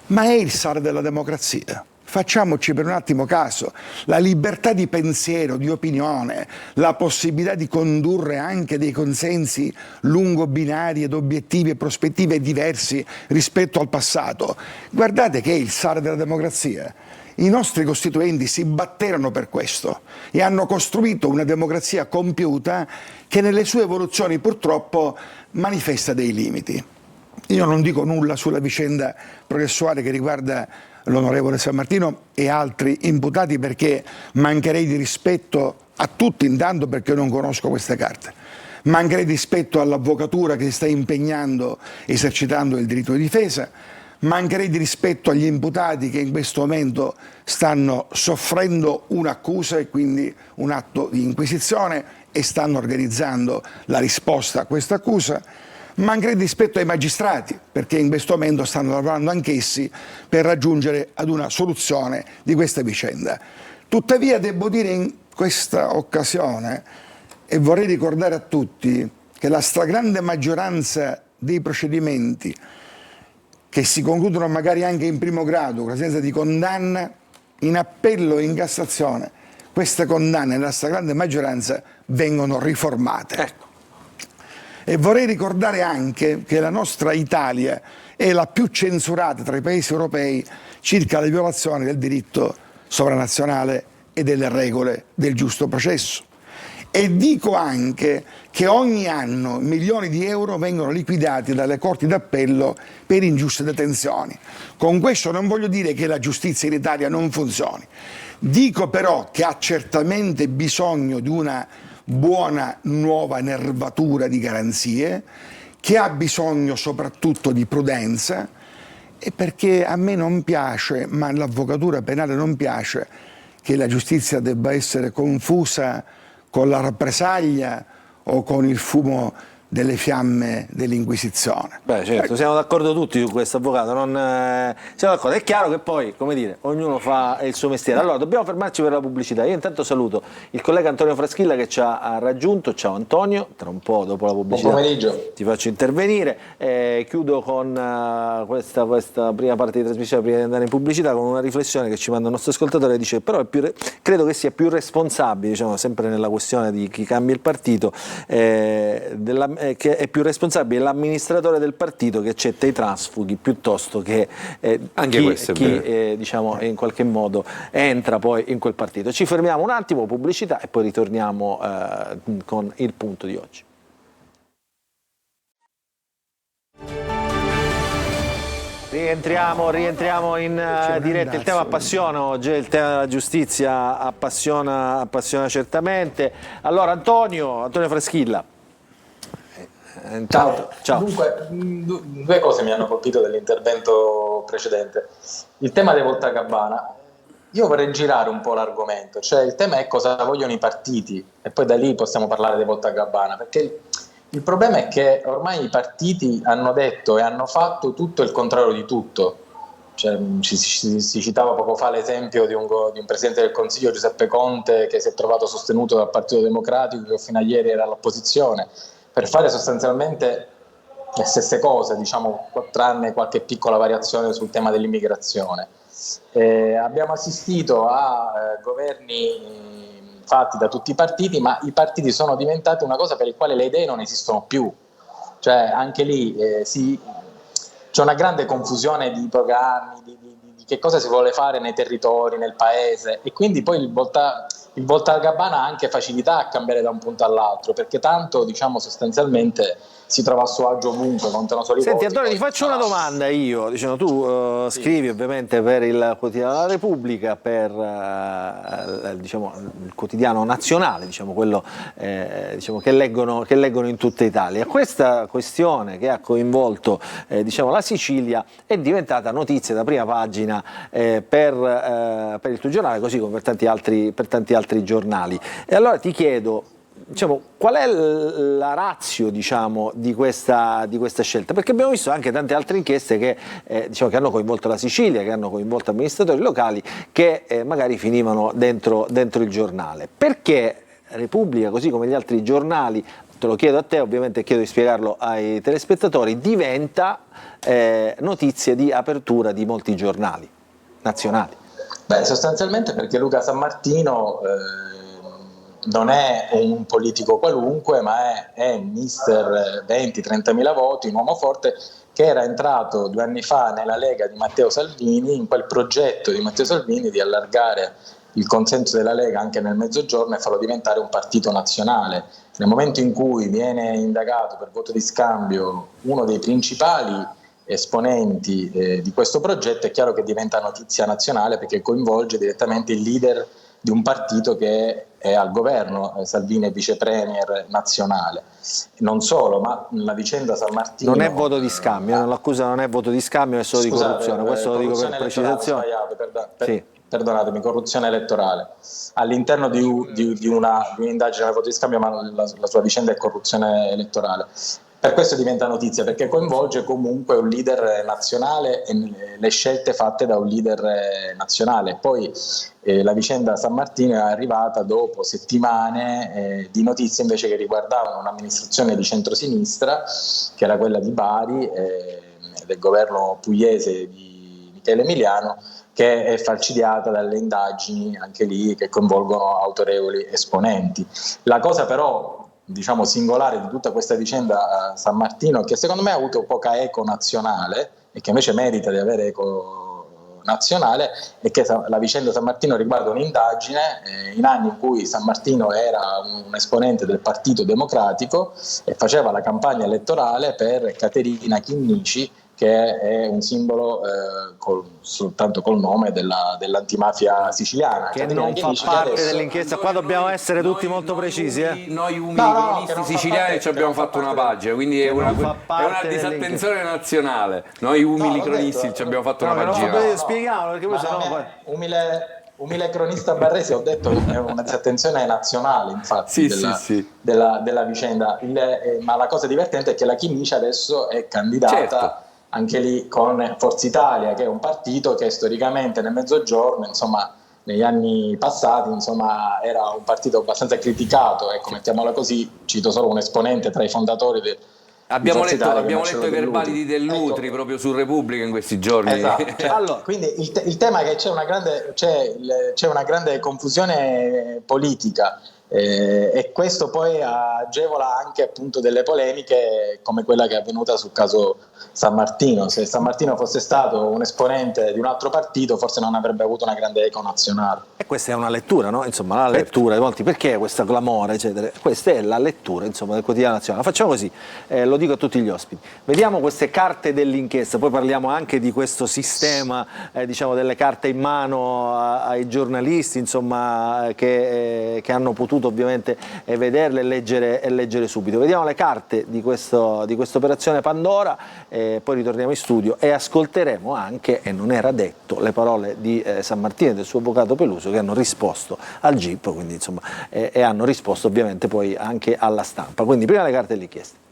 [SPEAKER 9] Ma è il sale della democrazia. Facciamoci per un attimo caso, la libertà di pensiero, di opinione, la possibilità di condurre anche dei consensi lungobinari ed obiettivi e prospettive diversi rispetto al passato. Guardate che è il sale della democrazia. I nostri costituenti si batterono per questo e hanno costruito una democrazia compiuta che nelle sue evoluzioni purtroppo manifesta dei limiti. Io non dico nulla sulla vicenda processuale che riguarda l'onorevole San Martino e altri imputati, perché mancherei di rispetto a tutti, intanto perché non conosco queste carte. Mancherei di rispetto all'avvocatura che si sta impegnando, esercitando il diritto di difesa. Mancherei di rispetto agli imputati che in questo momento stanno soffrendo un'accusa e quindi un atto di inquisizione e stanno organizzando la risposta a questa accusa. Mancherei di rispetto ai magistrati, perché in questo momento stanno lavorando anch'essi per raggiungere ad una soluzione di questa vicenda. Tuttavia devo dire in questa occasione, e vorrei ricordare a tutti, che la stragrande maggioranza dei procedimenti che si concludono magari anche in primo grado con la sentenza di condanna, in appello e in Cassazione, queste condanne nella stragrande maggioranza vengono riformate.
[SPEAKER 1] Ecco.
[SPEAKER 9] E vorrei ricordare anche che la nostra Italia è la più censurata tra i paesi europei circa le violazioni del diritto sovranazionale e delle regole del giusto processo. E dico anche che ogni anno milioni di euro vengono liquidati dalle corti d'appello per ingiuste detenzioni. Con questo non voglio dire che la giustizia in Italia non funzioni. Dico però che ha certamente bisogno di una buona nuova nervatura di garanzie, che ha bisogno soprattutto di prudenza, e perché a me non piace, ma all'avvocatura penale non piace, che la giustizia debba essere confusa con la rappresaglia o con il fumo delle fiamme dell'Inquisizione.
[SPEAKER 1] Beh, certo, siamo d'accordo tutti su questo, avvocato, siamo d'accordo. È chiaro che poi, come dire, ognuno fa il suo mestiere. Allora, dobbiamo fermarci per la pubblicità. Io intanto saluto il collega Antonio Fraschilla che ci ha raggiunto. Ciao Antonio, tra un po' dopo la pubblicità
[SPEAKER 10] buon pomeriggio,
[SPEAKER 1] ti faccio intervenire. Chiudo con questa prima parte di trasmissione, prima di andare in pubblicità, con una riflessione che ci manda il nostro ascoltatore. Dice, però credo che sia più responsabile, diciamo, sempre nella questione di chi cambia il partito, che è più responsabile l'amministratore del partito che accetta i trasfughi piuttosto che chi diciamo, in qualche modo entra poi in quel partito. Ci fermiamo un attimo, pubblicità, e poi ritorniamo con il punto di oggi. Rientriamo in diretta. Il tema appassiona oggi, il tema della giustizia appassiona certamente. Allora Antonio Fraschilla.
[SPEAKER 10] Ciao. Dunque, due cose mi hanno colpito dell'intervento precedente. Il tema dei Voltagabbana. Io vorrei girare un po' l'argomento, cioè il tema è cosa vogliono i partiti e poi da lì possiamo parlare dei Voltagabbana, perché il problema è che ormai i partiti hanno detto e hanno fatto tutto il contrario di tutto. Cioè, si citava poco fa l'esempio di un Presidente del Consiglio, Giuseppe Conte, che si è trovato sostenuto dal Partito Democratico, che fino a ieri era all'opposizione, per fare sostanzialmente le stesse cose, diciamo, tranne qualche piccola variazione sul tema dell'immigrazione. Abbiamo assistito a governi fatti da tutti i partiti, ma i partiti sono diventati una cosa per la quale le idee non esistono più. Cioè anche lì c'è una grande confusione di programmi, di che cosa si vuole fare nei territori, nel paese, e quindi poi il Volta Gabbana ha anche facilità a cambiare da un punto all'altro, perché tanto, diciamo, sostanzialmente si trova a suo agio ovunque, contano solo i voti.
[SPEAKER 1] Senti Antonio, ti faccio una domanda io, diciamo, tu scrivi ovviamente per il quotidiano La Repubblica, per diciamo, il quotidiano nazionale, diciamo, quello diciamo, che leggono in tutta Italia. Questa questione che ha coinvolto diciamo, la Sicilia è diventata notizia da prima pagina per il tuo giornale, così come per tanti altri giornali. E allora ti chiedo, diciamo, qual è la ratio, diciamo, di questa scelta? Perché abbiamo visto anche tante altre inchieste che, diciamo, che hanno coinvolto la Sicilia, che hanno coinvolto amministratori locali, che magari finivano dentro il giornale. Perché Repubblica, così come gli altri giornali, te lo chiedo a te, ovviamente chiedo di spiegarlo ai telespettatori, diventa notizia di apertura di molti giornali nazionali?
[SPEAKER 10] Beh, sostanzialmente perché Luca Sammartino non è un politico qualunque, ma è mister 20-30 mila voti, un uomo forte che era entrato 2 anni fa nella Lega di Matteo Salvini, in quel progetto di Matteo Salvini di allargare il consenso della Lega anche nel Mezzogiorno e farlo diventare un partito nazionale. Nel momento in cui viene indagato per voto di scambio uno dei principali esponenti di questo progetto, è chiaro che diventa notizia nazionale, perché coinvolge direttamente il leader di un partito che è al governo, Salvini è vice premier nazionale. Non solo, ma la vicenda Sammartino...
[SPEAKER 1] Non è voto di scambio, l'accusa non è voto di scambio, è solo di corruzione, questo lo dico per precisazione.
[SPEAKER 10] Perdonatemi, corruzione elettorale. All'interno di un'indagine al voto di scambio, ma la sua vicenda è corruzione elettorale. Per questo diventa notizia, perché coinvolge comunque un leader nazionale e le scelte fatte da un leader nazionale. Poi la vicenda Sammartino è arrivata dopo settimane di notizie invece che riguardavano un'amministrazione di centrosinistra, che era quella di Bari, del governo pugliese di Michele Emiliano, che è falcidiata dalle indagini anche lì che coinvolgono autorevoli esponenti. La cosa però, diciamo, singolare di tutta questa vicenda Sammartino, che secondo me ha avuto poca eco nazionale e che invece merita di avere eco nazionale, è che la vicenda Sammartino riguarda un'indagine in anni in cui Sammartino era un esponente del Partito Democratico e faceva la campagna elettorale per Caterina Chinnici, che è un simbolo soltanto col nome dell'antimafia siciliana.
[SPEAKER 1] Che non fa parte dell'inchiesta, qua dobbiamo essere tutti molto precisi.
[SPEAKER 3] Noi umili cronisti siciliani ci abbiamo fatto una pagina, quindi è una disattenzione nazionale. Noi umili cronisti ci abbiamo fatto una pagina.
[SPEAKER 1] Spieghiamolo, perché poi sennò...
[SPEAKER 10] Umile cronista Barresi, ho detto che è una disattenzione nazionale, infatti, della vicenda. Ma la cosa divertente è che la Chinnici adesso è candidata... Certo. Anche lì con Forza Italia, che è un partito che storicamente nel Mezzogiorno, insomma, negli anni passati, insomma, era un partito abbastanza criticato, ecco, mettiamola così, cito solo un esponente tra i fondatori
[SPEAKER 3] abbiamo letto i verbali di Dell'Utri, ecco, proprio su Repubblica in questi giorni.
[SPEAKER 10] Esatto, cioè, allora, quindi il tema è che c'è una grande confusione politica. E questo poi agevola anche appunto delle polemiche come quella che è avvenuta sul caso Sammartino. Se Sammartino fosse stato un esponente di un altro partito, forse non avrebbe avuto una grande eco nazionale.
[SPEAKER 1] E questa è una lettura, no? Insomma, la lettura di molti, perché questo clamore, eccetera. Questa è la lettura, insomma, del quotidiano nazionale. Facciamo così, lo dico a tutti gli ospiti. Vediamo queste carte dell'inchiesta, poi parliamo anche di questo sistema, diciamo, delle carte in mano ai giornalisti, insomma, che hanno potuto ovviamente vederle e leggere subito. Vediamo le carte di questa operazione Pandora, poi ritorniamo in studio e ascolteremo anche, e non era detto, le parole di Sammartino e del suo avvocato Peluso, che hanno risposto al GIP, quindi insomma, e hanno risposto ovviamente poi anche alla stampa. Quindi prima le carte dell'inchiesta.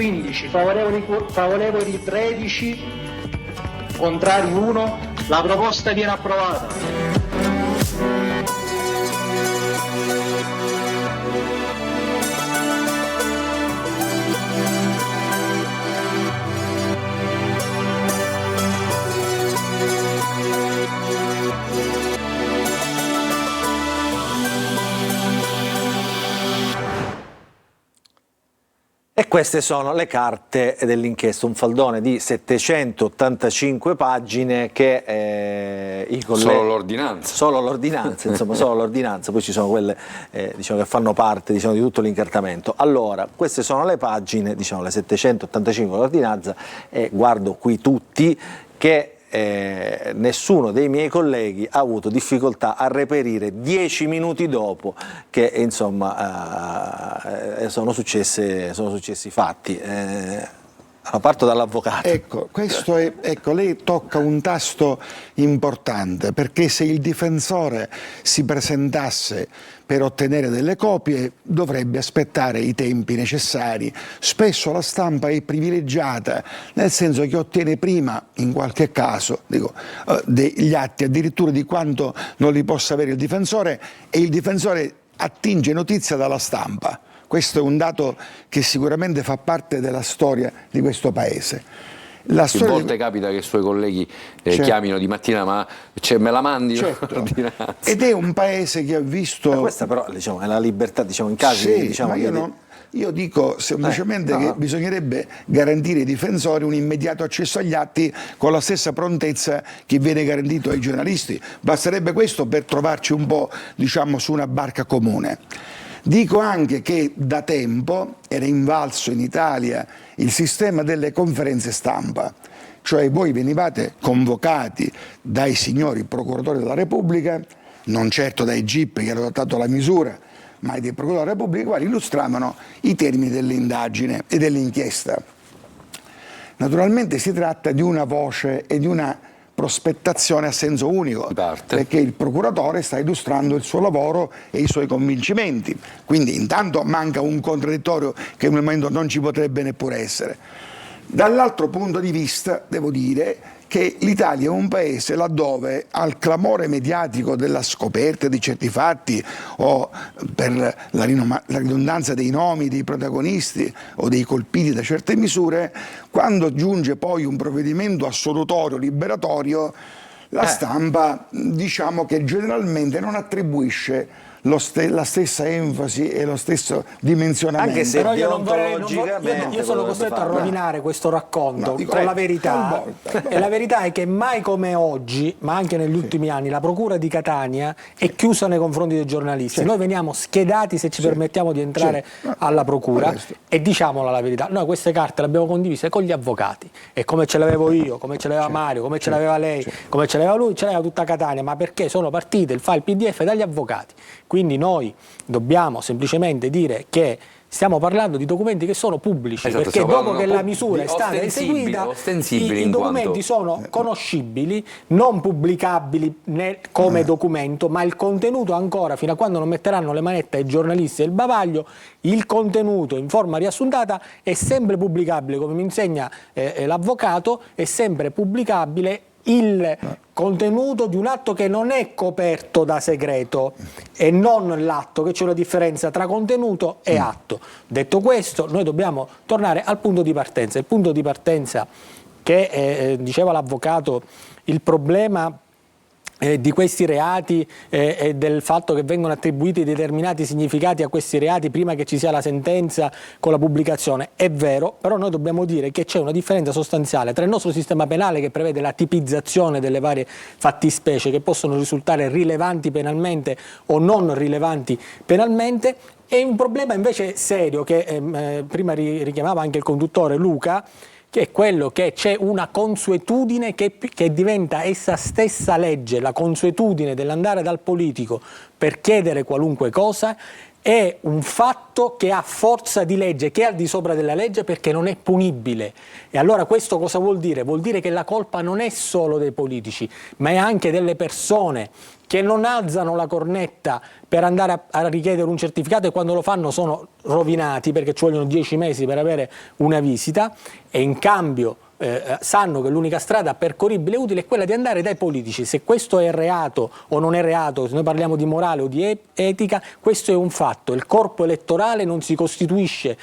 [SPEAKER 11] 15, favorevoli 13, contrari 1. La proposta viene approvata.
[SPEAKER 1] E queste sono le carte dell'inchiesta, un faldone di 785 pagine che i colleghi...
[SPEAKER 3] Solo l'ordinanza.
[SPEAKER 1] Solo l'ordinanza, insomma, solo l'ordinanza, poi ci sono quelle diciamo, che fanno parte di tutto l'incartamento. Allora, queste sono le pagine, diciamo, le 785 dell'ordinanza, e guardo qui tutti che nessuno dei miei colleghi ha avuto difficoltà a reperire 10 minuti dopo che insomma sono successi i fatti. Parto dall'avvocato.
[SPEAKER 9] Ecco, lei tocca un tasto importante, perché se il difensore si presentasse per ottenere delle copie dovrebbe aspettare i tempi necessari. Spesso la stampa è privilegiata, nel senso che ottiene prima, in qualche caso, degli atti addirittura di quanto non li possa avere il difensore, e il difensore attinge notizia dalla stampa. Questo è un dato che sicuramente fa parte della storia di questo Paese.
[SPEAKER 3] Più volte capita che i suoi colleghi chiamino di mattina, ma me la mandi?
[SPEAKER 9] Certo. Ed è un Paese che ha visto...
[SPEAKER 1] Ma questa però diciamo, è la libertà, diciamo, in casi...
[SPEAKER 9] Sì,
[SPEAKER 1] diciamo,
[SPEAKER 9] ma io dico semplicemente che bisognerebbe garantire ai difensori un immediato accesso agli atti con la stessa prontezza che viene garantito ai giornalisti. Basterebbe questo per trovarci un po', diciamo, su una barca comune. Dico anche che da tempo era invalso in Italia il sistema delle conferenze stampa, cioè voi venivate convocati dai signori procuratori della Repubblica, non certo dai GIP che hanno adottato la misura, ma dai procuratori della Repubblica, i quali illustravano i termini dell'indagine e dell'inchiesta. Naturalmente si tratta di una voce e di una prospettazione a senso unico, perché il procuratore sta illustrando il suo lavoro e i suoi convincimenti, quindi intanto manca un contraddittorio che nel momento non ci potrebbe neppure essere. Dall'altro punto di vista devo dire che l'Italia è un paese laddove al clamore mediatico della scoperta di certi fatti o per la ridondanza dei nomi dei protagonisti o dei colpiti da certe misure, quando giunge poi un provvedimento assolutorio, liberatorio, la stampa diciamo che generalmente non attribuisce la stessa enfasi e lo stesso dimensionamento.
[SPEAKER 1] Anche se
[SPEAKER 7] però io sono costretto a rovinare questo racconto con la verità, e la verità è che mai come oggi, ma anche negli ultimi anni, la Procura di Catania è chiusa nei confronti dei giornalisti. Noi veniamo schedati se ci permettiamo di entrare alla Procura, e diciamola la verità, noi queste carte le abbiamo condivise con gli avvocati, e come ce l'avevo io, come ce l'aveva Mario, come ce l'aveva lei, come ce l'aveva lui, ce l'aveva tutta Catania, ma perché sono partite il file PDF dagli avvocati. Quindi noi dobbiamo semplicemente dire che stiamo parlando di documenti che sono pubblici, perché dopo che la misura è stata eseguita i documenti sono conoscibili, non pubblicabili come documento, ma il contenuto ancora, fino a quando non metteranno le manette ai giornalisti e il bavaglio, il contenuto in forma riassuntata è sempre pubblicabile, come mi insegna l'avvocato, è sempre pubblicabile il contenuto di un atto che non è coperto da segreto e non l'atto, che c'è una differenza tra contenuto e atto. Detto questo, noi dobbiamo tornare al punto di partenza. Il punto di partenza che diceva l'avvocato, il problema di questi reati e del fatto che vengono attribuiti determinati significati a questi reati prima che ci sia la sentenza con la pubblicazione, è vero, però noi dobbiamo dire che c'è una differenza sostanziale tra il nostro sistema penale, che prevede la tipizzazione delle varie fattispecie che possono risultare rilevanti penalmente o non rilevanti penalmente, e un problema invece serio che prima richiamava anche il conduttore Luca, che è quello che c'è una consuetudine che diventa essa stessa legge, la consuetudine dell'andare dal politico per chiedere qualunque cosa è un fatto che ha forza di legge, che è al di sopra della legge perché non è punibile. E allora questo cosa vuol dire? Vuol dire che la colpa non è solo dei politici, ma è anche delle persone che non alzano la cornetta per andare a richiedere un certificato, e quando lo fanno sono rovinati perché ci vogliono 10 mesi per avere una visita, e in cambio sanno che l'unica strada percorribile e utile è quella di andare dai politici. Se questo è reato o non è reato, se noi parliamo di morale o di etica, questo è un fatto. Il corpo elettorale non si costituisce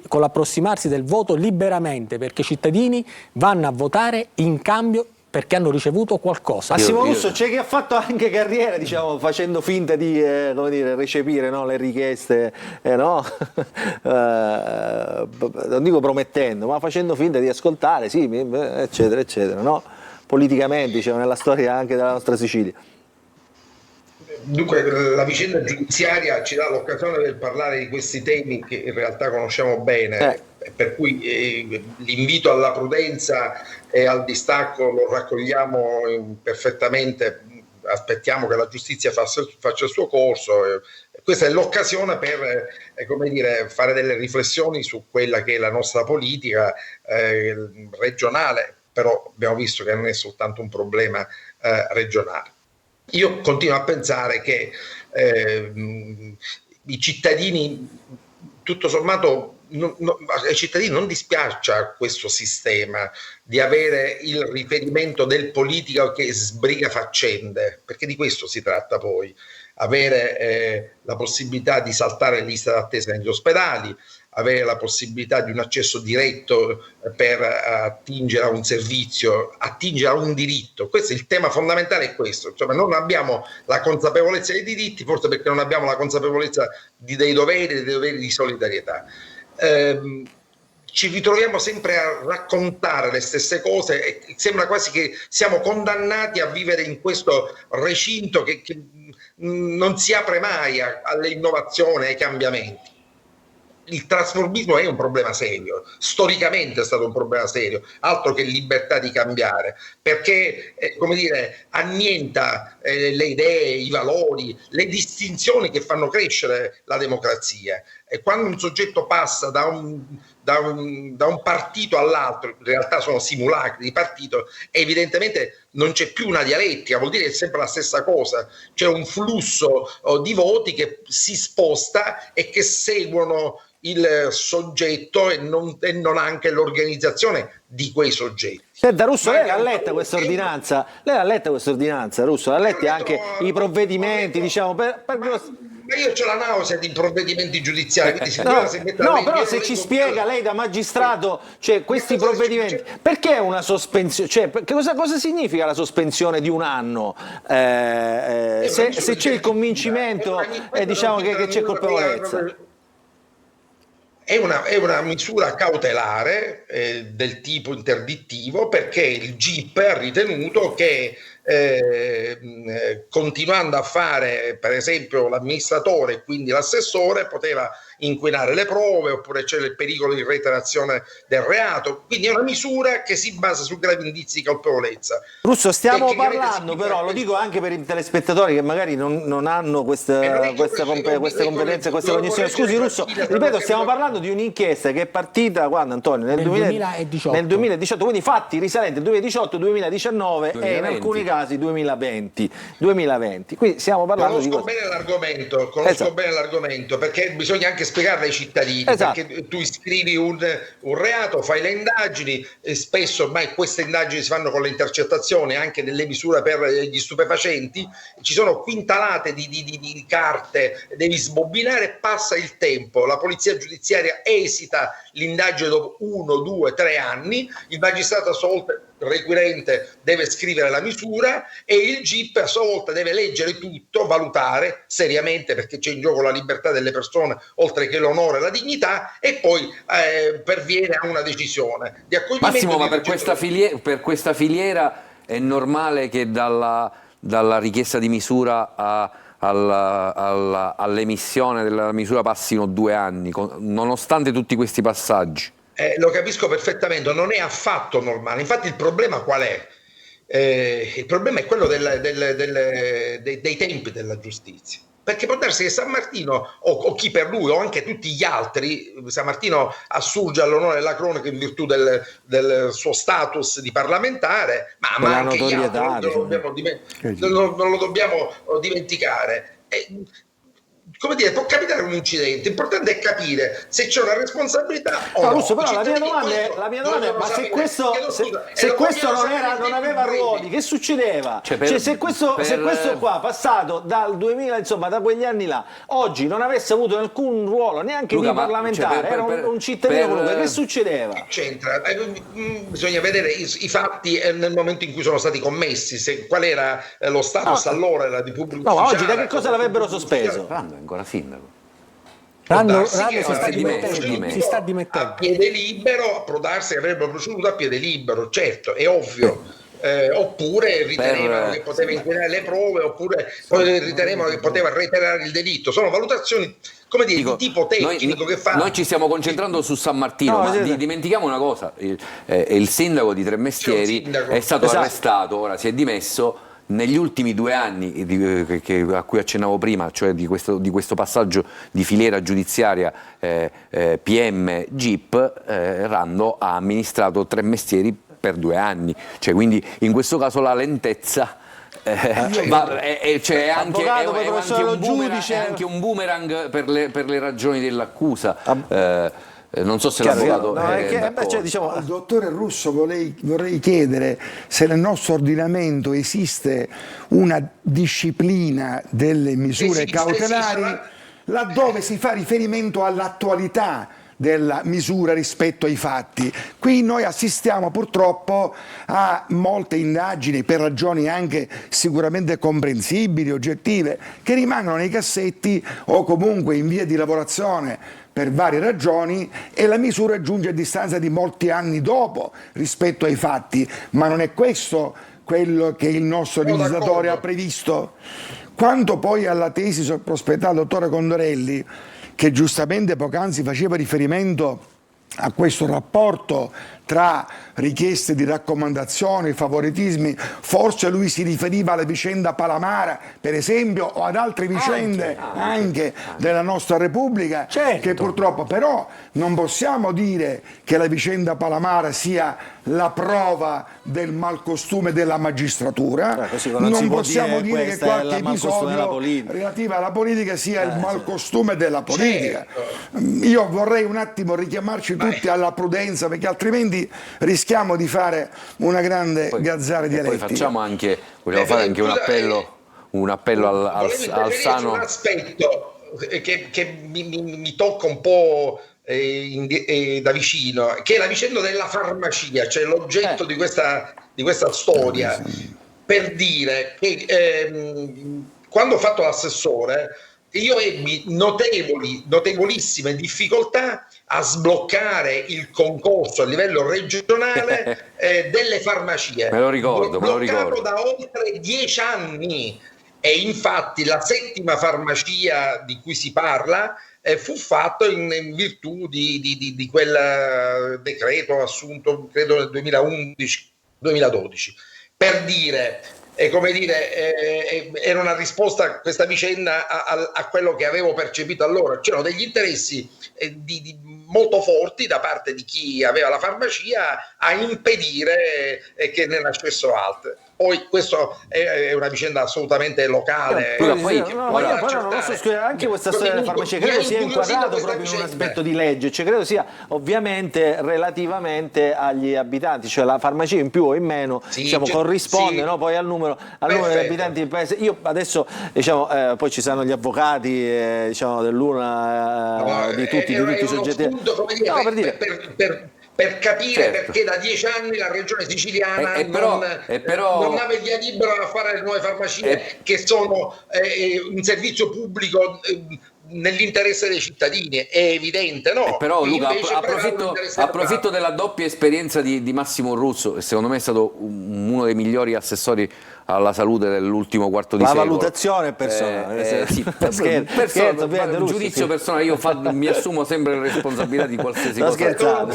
[SPEAKER 7] con l'approssimarsi del voto liberamente, perché i cittadini vanno a votare in cambio perché hanno ricevuto qualcosa.
[SPEAKER 1] Massimo Russo, c'è chi ha fatto anche carriera, diciamo, facendo finta di come dire, recepire, no, le richieste, no? Non dico promettendo, ma facendo finta di ascoltare, sì, eccetera, eccetera, no? Politicamente, diciamo, nella storia anche della nostra Sicilia.
[SPEAKER 4] Dunque, la vicenda giudiziaria ci dà l'occasione per parlare di questi temi che in realtà conosciamo bene, per cui l'invito alla prudenza e al distacco lo raccogliamo perfettamente, aspettiamo che la giustizia faccia il suo corso. Questa è l'occasione per come dire, fare delle riflessioni su quella che è la nostra politica regionale, però abbiamo visto che non è soltanto un problema regionale. Io continuo a pensare che i cittadini, tutto sommato, ai cittadini non dispiaccia questo sistema di avere il riferimento del politico che sbriga faccende, perché di questo si tratta poi, avere la possibilità di saltare le liste d'attesa negli ospedali, avere la possibilità di un accesso diretto per attingere a un servizio, attingere a un diritto. Questo è il tema fondamentale, è questo. Cioè, non abbiamo la consapevolezza dei diritti, forse perché non abbiamo la consapevolezza dei doveri di solidarietà. Ci ritroviamo sempre a raccontare le stesse cose e sembra quasi che siamo condannati a vivere in questo recinto che non si apre mai alle innovazioni, ai cambiamenti. Il trasformismo è un problema serio, storicamente è stato un problema serio, altro che libertà di cambiare, perché come dire, annienta le idee, i valori, le distinzioni che fanno crescere la democrazia. E quando un soggetto passa da un partito all'altro, in realtà sono simulacri di partito, evidentemente non c'è più una dialettica, vuol dire che è sempre la stessa cosa, c'è un flusso di voti che si sposta e che seguono il soggetto e non anche l'organizzazione di quei soggetti.
[SPEAKER 1] Senta Russo, lei l'ha letta questa ordinanza? Lei l'ha letta questa ordinanza, Russo? L'ha letti anche i provvedimenti, diciamo,
[SPEAKER 4] Ma io ho la nausea di provvedimenti giudiziari, quindi
[SPEAKER 1] no, però se ci spiega lei da magistrato, cioè questi provvedimenti, perché una sospensione, cioè cosa significa la sospensione di un anno? Se c'è il convincimento diciamo che c'è colpevolezza.
[SPEAKER 4] È una misura cautelare del tipo interdittivo, perché il GIP ha ritenuto che continuando a fare per esempio l'amministratore e quindi l'assessore poteva inquinare le prove, oppure c'è il pericolo di reiterazione del reato, quindi è una misura che si basa su gravi indizi di colpevolezza.
[SPEAKER 1] Russo, stiamo parlando però, lo dico anche per i telespettatori che magari non hanno queste competenze, queste cognizioni. Scusi Russo, ripeto, stiamo parlando di un'inchiesta che è partita quando, Antonio? Nel 2018. Nel 2018, quindi fatti risalenti al 2018, 2019 e in alcuni casi 2020. Quindi stiamo parlando di
[SPEAKER 4] bene l'argomento, bene l'argomento, perché bisogna anche spiegarle ai cittadini, perché tu iscrivi un reato, fai le indagini, e spesso ormai queste indagini si fanno con le intercettazioni, anche delle misure per gli stupefacenti, ci sono quintalate di carte, devi sbobbinare, passa il tempo, la polizia giudiziaria esita l'indagine dopo 1, 2, 3 anni, il magistrato a sua volta, il requirente, deve scrivere la misura e il GIP a sua volta deve leggere tutto, valutare seriamente, perché c'è in gioco la libertà delle persone oltre che l'onore e la dignità, e poi perviene a una decisione di accoglimento.
[SPEAKER 3] Massimo, ma per questa filiera è normale che dalla richiesta di misura all'emissione della misura passino 2 anni, nonostante tutti questi passaggi?
[SPEAKER 4] Lo capisco perfettamente, non è affatto normale. Infatti il problema qual è? Il problema è quello dei tempi della giustizia, perché può darsi che San Martino o chi per lui o anche tutti gli altri, San Martino assurge all'onore della cronaca in virtù del suo status di parlamentare, ma anche gli altri non lo dobbiamo dimenticare. Come dire, può capitare un incidente, l'importante è capire se c'è una responsabilità o no.
[SPEAKER 1] Russo, però la mia domanda è, ma se questo non aveva ruoli, che succedeva? Se questo qua, passato dal 2000, insomma, da quegli anni là, oggi non avesse avuto alcun ruolo, neanche di parlamentare, era un cittadino qualunque, che succedeva?
[SPEAKER 4] Che c'entra? Bisogna vedere i fatti nel momento in cui sono stati commessi, qual era lo status allora, era di pubblico ufficiale.
[SPEAKER 1] Oggi da che cosa l'avrebbero sospeso?
[SPEAKER 3] Ancora sindaco.
[SPEAKER 7] Rando si sta dimettendo
[SPEAKER 4] a piede libero, può darsi che avrebbero proceduto a piede libero, certo, è ovvio. Oppure ritenevano che poteva inquinare le prove, oppure ritenevano che poteva reiterare il delitto. Sono valutazioni, come dire, di tipo tecnico che fa.
[SPEAKER 3] Noi ci stiamo concentrando su San Martino, ma dimentichiamo una cosa: il sindaco di Tremestieri è stato arrestato, ora si è dimesso. Negli ultimi 2 anni a cui accennavo prima, cioè di questo passaggio di filiera giudiziaria PM GIP, Rando ha amministrato Tremestieri per 2 anni, cioè, quindi in questo caso la lentezza è anche un boomerang per le ragioni dell'accusa. Non so se l'avvocato
[SPEAKER 9] al dottore Russo vorrei chiedere se nel nostro ordinamento esiste una disciplina delle misure cautelari laddove si fa riferimento all'attualità della misura rispetto ai fatti. Qui noi assistiamo purtroppo a molte indagini, per ragioni anche sicuramente comprensibili, oggettive, che rimangono nei cassetti o comunque in via di lavorazione per varie ragioni, e la misura giunge a distanza di molti anni dopo rispetto ai fatti. Ma non è questo quello che il nostro legislatore ha previsto? Quanto poi alla tesi prospettata dal dottore Condorelli, che giustamente poc'anzi faceva riferimento a questo rapporto tra richieste di raccomandazioni, favoritismi, forse lui si riferiva alla vicenda Palamara, per esempio, o ad altre vicende anche della nostra Repubblica, che purtroppo però non possiamo dire che la vicenda Palamara sia la prova del malcostume della magistratura, non possiamo dire che qualche episodio relativo alla politica sia il malcostume della politica. Io vorrei un attimo richiamarci tutti alla prudenza, perché altrimenti rischiamo di fare una grande gazzara dialettica.
[SPEAKER 3] Poi facciamo anche, vogliamo fare anche un appello al sano.
[SPEAKER 4] Un aspetto che mi tocca un po' da vicino, che è la vicenda della farmacia, cioè l'oggetto di questa storia, per dire che quando ho fatto l'assessore io ebbi notevolissime difficoltà a sbloccare il concorso a livello regionale delle farmacie.
[SPEAKER 3] Me lo ricordo.
[SPEAKER 4] Da oltre 10 anni, e infatti la 7ª farmacia di cui si parla fu fatto in virtù di quel decreto assunto credo nel 2011, per dire. Come dire, era una risposta, questa vicenda, a quello che avevo percepito allora. C'erano degli interessi molto forti da parte di chi aveva la farmacia a impedire che ne nascessero altre. Poi questo è una vicenda assolutamente locale.
[SPEAKER 1] Anche questa storia della farmacia credo sia inquadrato proprio in un aspetto di legge, cioè credo sia ovviamente relativamente agli abitanti, cioè la farmacia in più o in meno corrisponde poi al numero degli abitanti del paese. Io adesso poi ci saranno gli avvocati dell'una di tutti i soggetti.
[SPEAKER 4] Per capire perché da 10 anni la regione siciliana non ha via libera a fare le nuove farmacie che sono un servizio pubblico nell'interesse dei cittadini, è evidente, no?
[SPEAKER 3] Però Luca,
[SPEAKER 4] Invece
[SPEAKER 3] approfitto della doppia esperienza di Massimo Russo, che secondo me è stato uno dei migliori assessori alla salute dell'ultimo quarto di secolo.
[SPEAKER 1] La valutazione personale.
[SPEAKER 3] Sì, giudizio personale, io mi assumo sempre la responsabilità di qualsiasi cosa.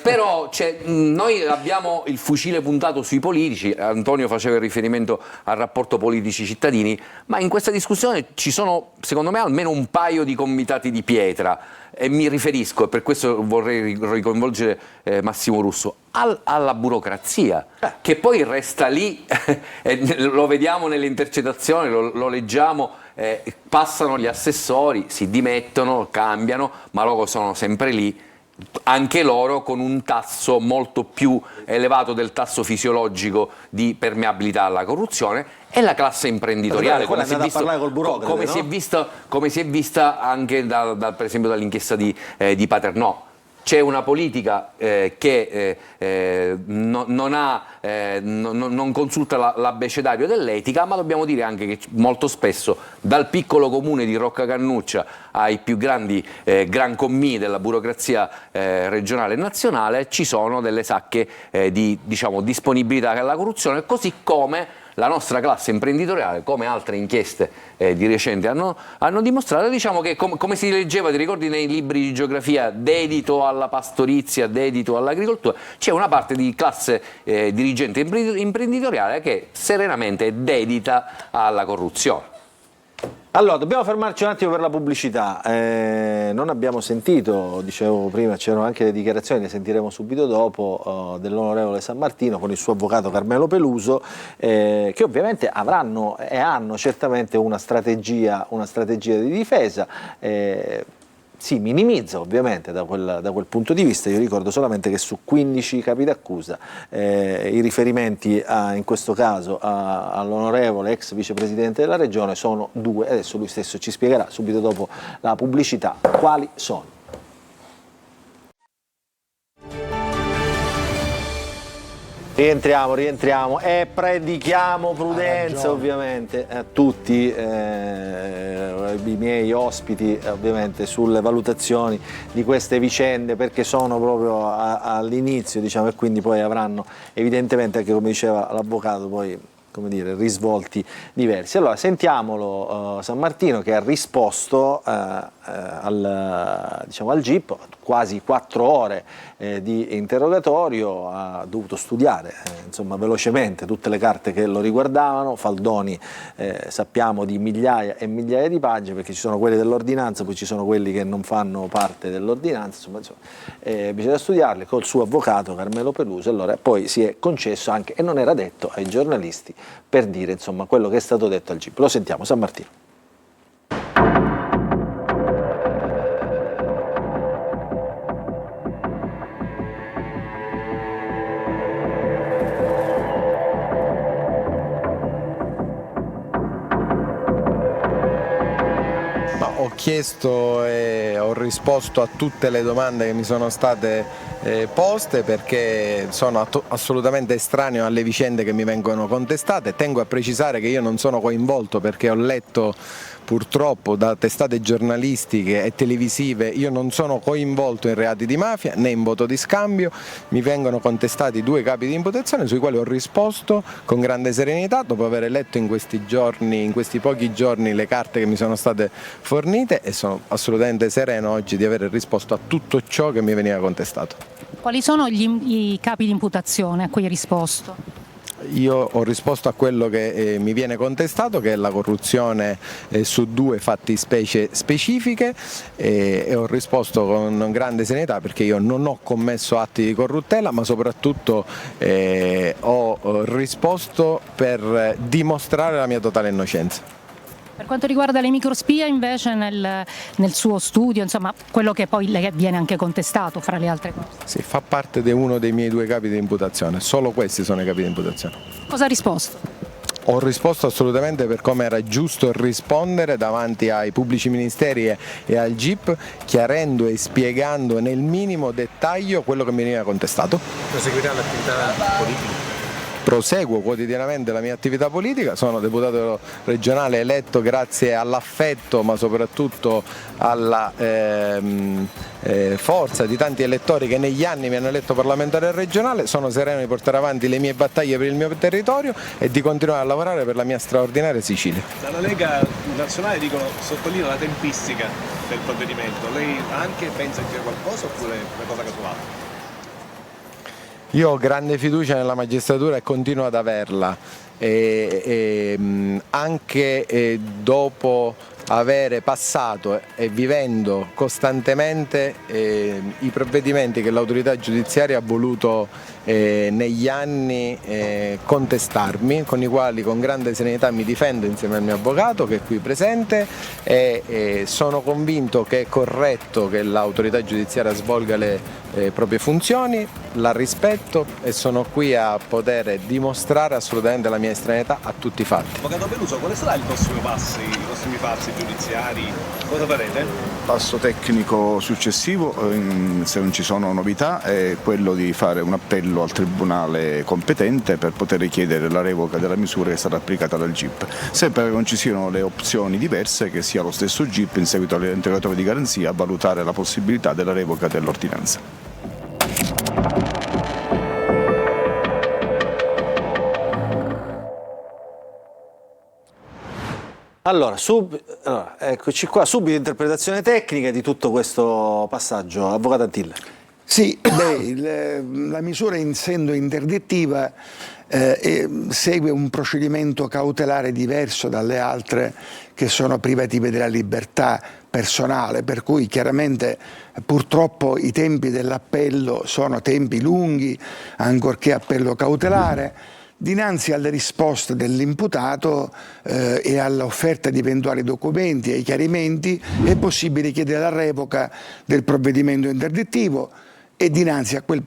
[SPEAKER 3] Però noi abbiamo il fucile puntato sui politici. Antonio faceva il riferimento al rapporto politici-cittadini, ma in questa discussione ci sono, secondo me, almeno un paio di convitati di pietra. E mi riferisco, e per questo vorrei ricoinvolgere Massimo Russo, alla burocrazia, che poi resta lì, lo vediamo nelle intercettazioni, lo leggiamo, passano gli assessori, si dimettono, cambiano, ma loro sono sempre lì, anche loro con un tasso molto più elevato del tasso fisiologico di permeabilità alla corruzione, e la classe imprenditoriale, come si è vista anche per esempio dall'inchiesta di Paternò. C'è una politica che non consulta l'abbecedario dell'etica, ma dobbiamo dire anche che molto spesso dal piccolo comune di Roccacannuccia ai più grandi gran commì della burocrazia regionale e nazionale ci sono delle sacche di disponibilità alla corruzione, così come la nostra classe imprenditoriale, come altre inchieste di recente hanno dimostrato, diciamo che come si leggeva, ti ricordi, nei libri di geografia, dedito alla pastorizia, dedito all'agricoltura, c'è una parte di classe dirigente imprenditoriale che serenamente è dedita alla corruzione.
[SPEAKER 1] Allora, dobbiamo fermarci un attimo per la pubblicità. Non abbiamo sentito, dicevo prima, c'erano anche le dichiarazioni, le sentiremo subito dopo, dell'onorevole Sammartino con il suo avvocato Carmelo Peluso, che ovviamente avranno e hanno certamente una strategia di difesa. Si minimizza ovviamente da quel punto di vista. Io ricordo solamente che su 15 capi d'accusa i riferimenti in questo caso all'onorevole ex vicepresidente della regione sono 2, adesso lui stesso ci spiegherà subito dopo la pubblicità quali sono. Rientriamo e predichiamo prudenza ovviamente a tutti i miei ospiti ovviamente sulle valutazioni di queste vicende, perché sono proprio all'inizio, diciamo, e quindi poi avranno evidentemente, anche come diceva l'avvocato, poi risvolti diversi. Allora sentiamolo Sammartino, che ha risposto al GIP, quasi 4 ore di interrogatorio, ha dovuto studiare velocemente tutte le carte che lo riguardavano, faldoni sappiamo di migliaia e migliaia di pagine, perché ci sono quelli dell'ordinanza, poi ci sono quelli che non fanno parte dell'ordinanza, bisogna studiarli col suo avvocato Carmelo Peluso. Allora poi si è concesso anche, e non era detto ai giornalisti, per dire quello che è stato detto al GIP. Lo sentiamo, Sammartino.
[SPEAKER 5] Ho chiesto e ho risposto a tutte le domande che mi sono state poste, perché sono assolutamente estraneo alle vicende che mi vengono contestate. Tengo a precisare che io non sono coinvolto, perché ho letto purtroppo da testate giornalistiche e televisive, io non sono coinvolto in reati di mafia né in voto di scambio. Mi vengono contestati 2 capi di imputazione sui quali ho risposto con grande serenità, dopo aver letto in questi pochi giorni le carte che mi sono state fornite, e sono assolutamente sereno oggi di aver risposto a tutto ciò che mi veniva contestato.
[SPEAKER 12] Quali sono i capi di imputazione a cui hai risposto?
[SPEAKER 5] Io ho risposto a quello che mi viene contestato, che è la corruzione su 2 fattispecie specifiche, e ho risposto con grande serenità, perché io non ho commesso atti di corruttela, ma soprattutto ho risposto per dimostrare la mia totale innocenza.
[SPEAKER 12] Per quanto riguarda le microspie invece nel suo studio, quello che poi le viene anche contestato fra le altre cose.
[SPEAKER 5] Sì, fa parte di uno dei miei 2 capi di imputazione, solo questi sono i capi di imputazione.
[SPEAKER 12] Cosa ha risposto?
[SPEAKER 5] Ho risposto assolutamente per come era giusto rispondere davanti ai pubblici ministeri e al GIP, chiarendo e spiegando nel minimo dettaglio quello che mi veniva contestato.
[SPEAKER 13] Proseguirà l'attività politica?
[SPEAKER 5] proseguo quotidianamente la mia attività politica, sono deputato regionale eletto grazie all'affetto ma soprattutto alla forza di tanti elettori che negli anni mi hanno eletto parlamentare regionale. Sono sereno di portare avanti le mie battaglie per il mio territorio e di continuare a lavorare per la mia straordinaria Sicilia.
[SPEAKER 13] Dalla Lega Nazionale sottolinea la tempistica del provvedimento, lei anche pensa che sia qualcosa oppure è una cosa casuale?
[SPEAKER 5] Io ho grande fiducia nella magistratura e continuo ad averla, anche dopo avere passato e vivendo costantemente i provvedimenti che l'autorità giudiziaria ha voluto negli anni contestarmi, con i quali con grande serenità mi difendo insieme al mio avvocato che è qui presente, e sono convinto che è corretto che l'autorità giudiziaria svolga le proprie funzioni, la rispetto e sono qui a poter dimostrare assolutamente la mia estraneità a tutti i fatti.
[SPEAKER 13] Avvocato Peluso, quali saranno i prossimi passi giudiziari? Cosa farete?
[SPEAKER 14] Passo tecnico successivo, se non ci sono novità, è quello di fare un appello al tribunale competente per poter richiedere la revoca della misura che è stata applicata dal GIP. Sempre che non ci siano le opzioni diverse, che sia lo stesso GIP in seguito all'interrogatorio di garanzia a valutare la possibilità della revoca dell'ordinanza.
[SPEAKER 1] Allora, eccoci qua, subito interpretazione tecnica di tutto questo passaggio. Avvocato Antilla.
[SPEAKER 9] Sì, la misura essendo interdittiva segue un procedimento cautelare diverso dalle altre che sono privative della libertà personale, per cui chiaramente purtroppo i tempi dell'appello sono tempi lunghi, ancorché appello cautelare. Dinanzi alle risposte dell'imputato e all'offerta di eventuali documenti e chiarimenti è possibile chiedere la revoca del provvedimento interdittivo e dinanzi a quel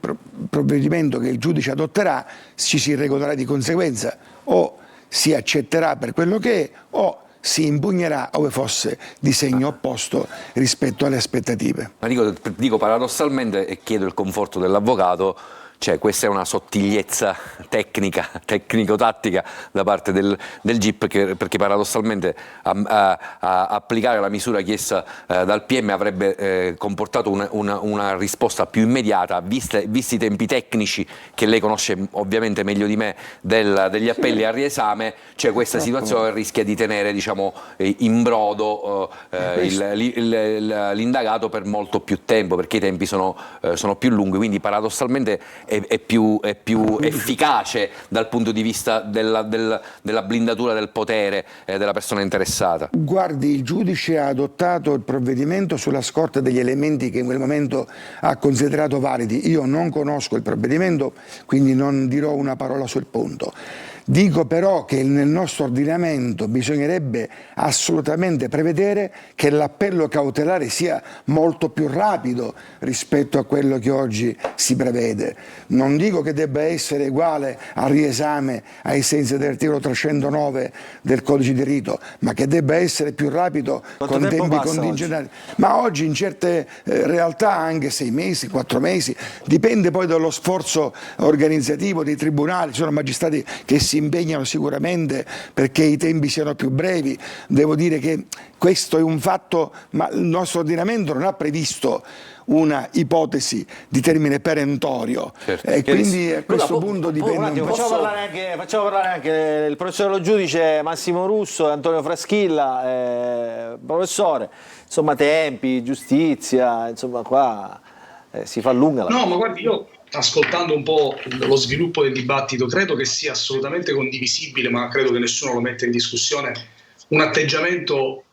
[SPEAKER 9] provvedimento che il giudice adotterà ci si regolerà di conseguenza, o si accetterà per quello che è o si impugnerà ove fosse di segno opposto rispetto alle aspettative.
[SPEAKER 3] Ma dico paradossalmente, e chiedo il conforto dell'avvocato, cioè questa è una sottigliezza tecnico-tattica da parte del GIP, perché paradossalmente applicare la misura chiesta dal PM avrebbe comportato una risposta più immediata, visti i tempi tecnici che lei conosce ovviamente meglio di me degli appelli al riesame. Cioè questa situazione rischia di tenere, diciamo, in brodo l'indagato per molto più tempo, perché i tempi sono più lunghi, quindi paradossalmente è più efficace dal punto di vista della blindatura del potere della persona interessata.
[SPEAKER 9] Guardi, il giudice ha adottato il provvedimento sulla scorta degli elementi che in quel momento ha considerato validi. Io non conosco il provvedimento, quindi non dirò una parola sul punto. Dico però che nel nostro ordinamento bisognerebbe assolutamente prevedere che l'appello cautelare sia molto più rapido rispetto a quello che oggi si prevede. Non dico che debba essere uguale al riesame ai sensi dell'articolo 309 del codice di rito, ma che debba essere più rapido con tempi contingentati. Ma oggi in certe realtà anche 6 mesi, 4 mesi, dipende poi dallo sforzo organizzativo dei tribunali. Ci sono magistrati che si impegnano sicuramente perché i tempi siano più brevi. Devo dire che questo è un fatto, ma il nostro ordinamento non ha previsto una ipotesi di termine perentorio, e quindi a questo punto dipende un po'.
[SPEAKER 1] Facciamo parlare anche il professore lo giudice Massimo Russo e Antonio Fraschilla. Professore, insomma, tempi, giustizia, insomma qua si fa lunga la
[SPEAKER 8] No, ma guardi, io ascoltando un po' lo sviluppo del dibattito credo che sia assolutamente condivisibile, ma credo che nessuno lo metta in discussione, un atteggiamento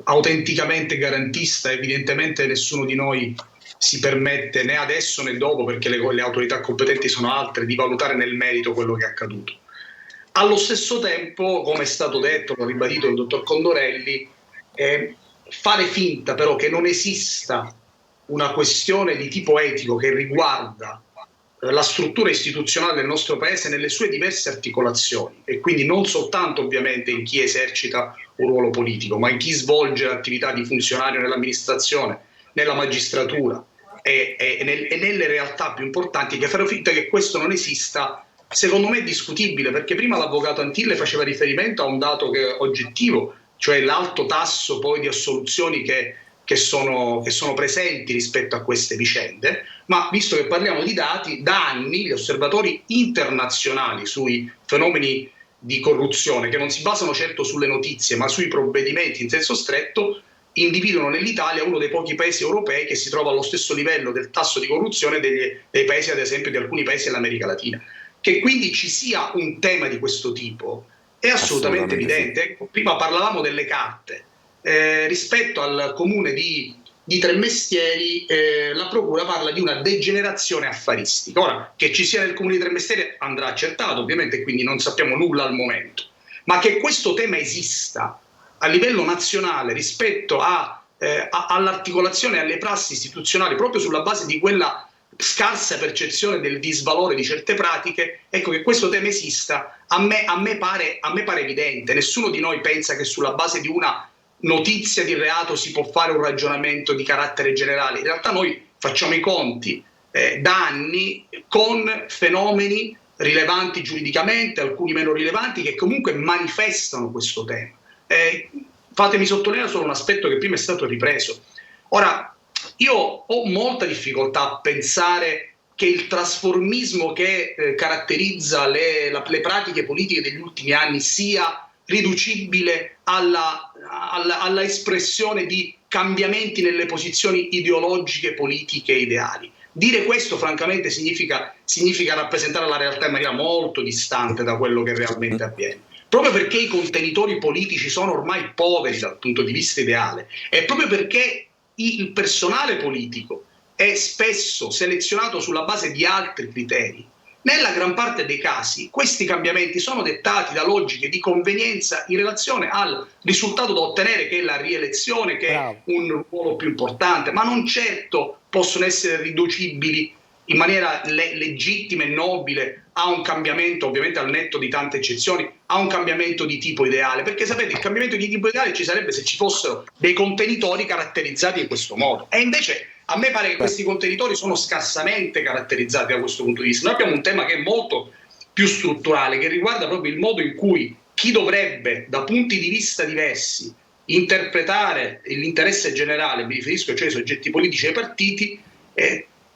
[SPEAKER 8] autenticamente garantista. Evidentemente nessuno di noi si permette, né adesso né dopo, perché le autorità competenti sono altre, di valutare nel merito quello che è accaduto. Allo stesso tempo, come è stato detto, l'ha ribadito il dottor Condorelli, fare finta però che non esista una questione di tipo etico che riguarda la struttura istituzionale del nostro Paese nelle sue diverse articolazioni, e quindi non soltanto ovviamente in chi esercita un ruolo politico, ma in chi svolge l'attività di funzionario nell'amministrazione, nella magistratura e nelle realtà più importanti, che fare finta che questo non esista secondo me è discutibile, perché prima l'avvocato Antille faceva riferimento a un dato che è oggettivo, cioè l'alto tasso poi di assoluzioni che sono presenti rispetto a queste vicende, ma visto che parliamo di dati, da anni gli osservatori internazionali sui fenomeni di corruzione, che non si basano certo sulle notizie ma sui provvedimenti in senso stretto, individuano nell'Italia uno dei pochi paesi europei che si trova allo stesso livello del tasso di corruzione dei paesi, ad esempio, di alcuni paesi dell'America Latina. Che quindi ci sia un tema di questo tipo è assolutamente evidente. Sì. Ecco, prima parlavamo delle carte. Rispetto al comune di Tremestieri, la procura parla di una degenerazione affaristica. Ora, che ci sia nel comune di Tremestieri andrà accertato, ovviamente, quindi non sappiamo nulla al momento. Ma che questo tema esista a livello nazionale rispetto all'articolazione e alle prassi istituzionali, proprio sulla base di quella scarsa percezione del disvalore di certe pratiche, ecco, che questo tema esista, a me pare evidente. Nessuno di noi pensa che sulla base di una notizia di reato si può fare un ragionamento di carattere generale. In realtà noi facciamo i conti da anni con fenomeni rilevanti giuridicamente, alcuni meno rilevanti, che comunque manifestano questo tema. Fatemi sottolineare solo un aspetto che prima è stato ripreso. Ora, io ho molta difficoltà a pensare che il trasformismo che caratterizza le pratiche politiche degli ultimi anni sia riducibile alla espressione di cambiamenti nelle posizioni ideologiche, politiche e ideali. Dire questo francamente significa rappresentare la realtà in maniera molto distante da quello che realmente avviene. Proprio perché i contenitori politici sono ormai poveri dal punto di vista ideale, e proprio perché il personale politico è spesso selezionato sulla base di altri criteri, nella gran parte dei casi questi cambiamenti sono dettati da logiche di convenienza in relazione al risultato da ottenere, che è la rielezione, che è un ruolo più importante, ma non certo possono essere riducibili in maniera legittima e nobile a un cambiamento, ovviamente al netto di tante eccezioni, a un cambiamento di tipo ideale, perché sapete, il cambiamento di tipo ideale ci sarebbe se ci fossero dei contenitori caratterizzati in questo modo, e invece a me pare che questi contenitori sono scarsamente caratterizzati da questo punto di vista. Noi abbiamo un tema che è molto più strutturale, che riguarda proprio il modo in cui chi dovrebbe, da punti di vista diversi, interpretare l'interesse generale, mi riferisco cioè ai soggetti politici e ai partiti,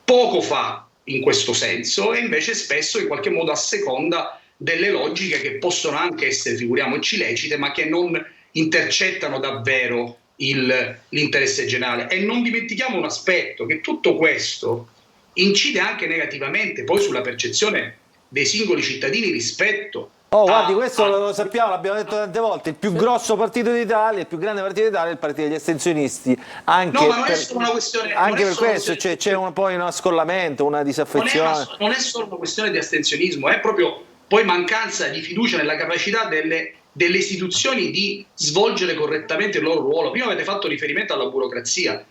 [SPEAKER 8] poco fa in questo senso, e invece spesso in qualche modo asseconda delle logiche che possono anche essere, figuriamoci, lecite, ma che non intercettano davvero l'interesse generale. E non dimentichiamo un aspetto, che tutto questo incide anche negativamente poi sulla percezione dei singoli cittadini rispetto
[SPEAKER 1] guardi, questo lo sappiamo, l'abbiamo detto tante volte, il più grosso partito d'Italia, il più grande partito d'Italia è il partito degli astensionisti, anche
[SPEAKER 8] no, ma non è solo una questione,
[SPEAKER 1] anche per questo c'è poi uno scollamento, una disaffezione.
[SPEAKER 8] Non è solo una questione di astensionismo, è proprio poi mancanza di fiducia nella capacità delle istituzioni di svolgere correttamente il loro ruolo. Prima avete fatto riferimento alla burocrazia.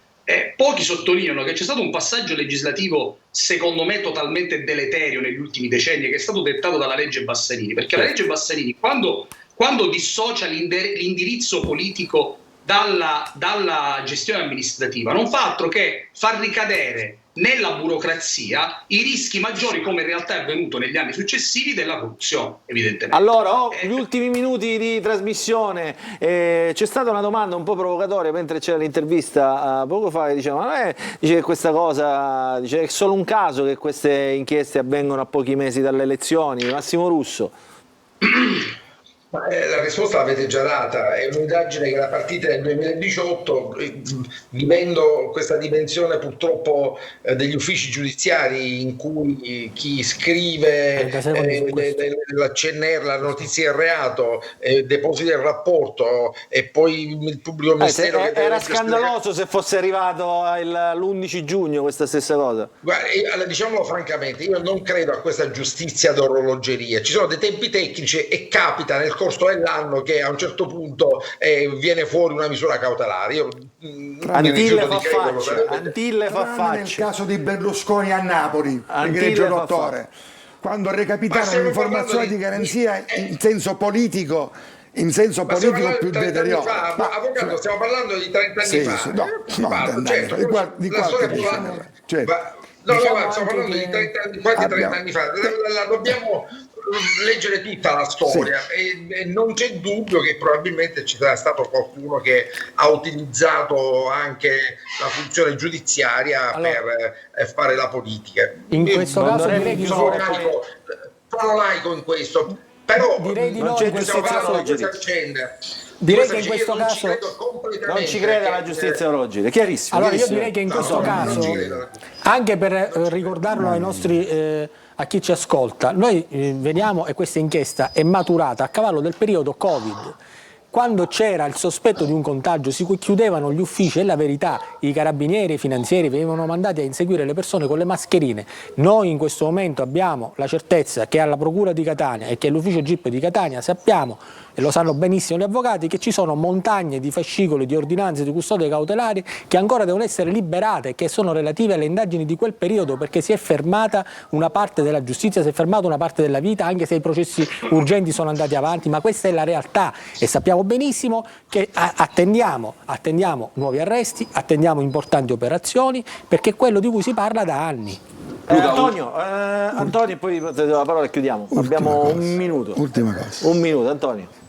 [SPEAKER 8] Pochi sottolineano che c'è stato un passaggio legislativo, secondo me, totalmente deleterio negli ultimi decenni, che è stato dettato dalla legge Bassanini, perché la legge Bassanini, quando dissocia l'indirizzo politico dalla gestione amministrativa, non fa altro che far ricadere nella burocrazia i rischi maggiori, come in realtà è avvenuto negli anni successivi, della corruzione, evidentemente.
[SPEAKER 1] Allora, gli ultimi minuti di trasmissione, c'è stata una domanda un po' provocatoria mentre c'era l'intervista poco fa, che diceva, dice che questa cosa, dice, è solo un caso che queste inchieste avvengono a pochi mesi dalle elezioni. Massimo Russo.
[SPEAKER 4] La risposta l'avete già data, è un'indagine che era partita nel 2018, vivendo questa dimensione purtroppo degli uffici giudiziari in cui chi scrive la CNR, la notizia del reato, deposita il rapporto e poi il pubblico ministero...
[SPEAKER 1] Era scandaloso se fosse arrivato l'11 giugno questa stessa cosa.
[SPEAKER 4] Guarda, diciamolo francamente, io non credo a questa giustizia d'orologeria, ci sono dei tempi tecnici e capita nel corso dell'anno che a un certo punto viene fuori una misura cautelare. Io
[SPEAKER 1] Antille fa faccia.
[SPEAKER 9] Nel caso di Berlusconi a Napoli, egregio dottore, quando recapitarono informazioni di garanzia in senso politico più deteriore.
[SPEAKER 4] Avvocato, stiamo parlando di 30 anni fa.
[SPEAKER 9] Di qualche decennio.
[SPEAKER 4] Stiamo parlando di 30 anni fa. leggere tutta la storia e non c'è dubbio che probabilmente ci sarà stato qualcuno che ha utilizzato anche la funzione giudiziaria per fare la politica.
[SPEAKER 7] In questo caso direi di
[SPEAKER 4] sono laico in questo, però
[SPEAKER 7] direi di no,
[SPEAKER 1] c'è
[SPEAKER 7] in questo caso
[SPEAKER 1] direi che in questo caso non ci crede alla giustizia Roggi, è chiarissimo.
[SPEAKER 7] Allora io direi che in questo caso, anche per ricordarlo ai nostri a chi ci ascolta, noi veniamo e questa inchiesta è maturata a cavallo del periodo Covid. Quando c'era il sospetto di un contagio si chiudevano gli uffici e la verità, i carabinieri e i finanzieri venivano mandati a inseguire le persone con le mascherine. Noi in questo momento abbiamo la certezza che alla Procura di Catania e che all'ufficio GIP di Catania sappiamo, e lo sanno benissimo gli avvocati, che ci sono montagne di fascicoli, di ordinanze di custodia cautelari che ancora devono essere liberate, che sono relative alle indagini di quel periodo, perché si è fermata una parte della giustizia, si è fermata una parte della vita, anche se i processi urgenti sono andati avanti, ma questa è la realtà e sappiamo benissimo che attendiamo nuovi arresti, attendiamo importanti operazioni, perché è quello di cui si parla da anni.
[SPEAKER 1] Antonio, e poi ti do la parola e chiudiamo. Abbiamo un minuto.
[SPEAKER 9] Ultima cosa.
[SPEAKER 1] Un minuto, Antonio.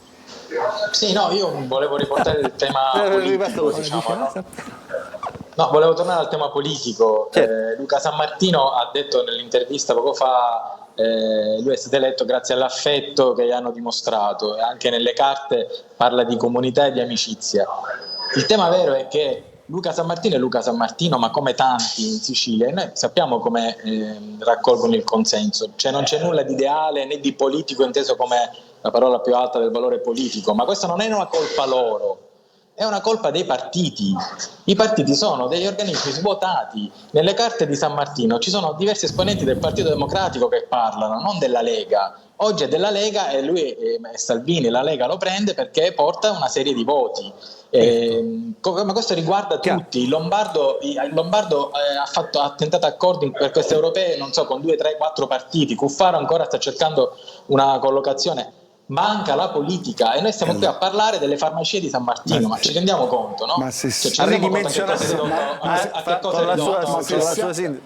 [SPEAKER 10] Sì, no, io volevo riportare il tema politico, diciamo, no? No, volevo tornare al tema politico. Luca Sammartino ha detto nell'intervista poco fa, lui è stato eletto grazie all'affetto che gli hanno dimostrato, e anche nelle carte parla di comunità e di amicizia. Il tema vero è che Luca Sammartino è Luca Sammartino, ma come tanti in Sicilia, e noi sappiamo come raccolgono il consenso, cioè non c'è nulla di ideale né di politico inteso come la parola più alta del valore politico, ma questa non è una colpa loro, è una colpa dei partiti. I partiti sono degli organismi svuotati. Nelle carte di Sammartino ci sono diversi esponenti del Partito Democratico che parlano, non della Lega. Oggi è della Lega e lui, Salvini, la Lega lo prende perché porta una serie di voti. Ma questo riguarda tutti. Il Lombardo ha tentato accordi per queste europee, non so, con 2, 3, 4 partiti. Cuffaro ancora sta cercando una collocazione. Manca la politica e noi stiamo qui a parlare delle farmacie di Sammartino, ma ci rendiamo conto, no?
[SPEAKER 9] Ma se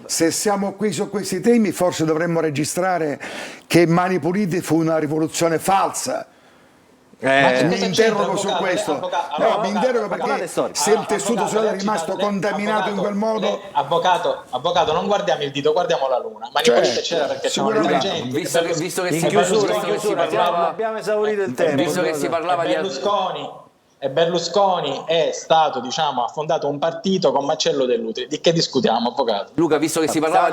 [SPEAKER 10] se
[SPEAKER 9] siamo qui su questi temi, forse dovremmo registrare che Mani Pulite fu una rivoluzione falsa. Mi interrogo su questo. Mi interrogo perché se il tessuto sociale è rimasto contaminato in quel modo.
[SPEAKER 10] Avvocato, non guardiamo il dito, guardiamo la luna. Mani Pulite c'era perché c'erano i dirigenti.
[SPEAKER 3] Visto che si parlava,
[SPEAKER 1] abbiamo esaurito il tempo.
[SPEAKER 3] Visto che si parlava di
[SPEAKER 10] Berlusconi è stato, diciamo, ha fondato un partito con Marcello Dell'Utri. Di che discutiamo, avvocato?
[SPEAKER 3] Luca, visto che si parlava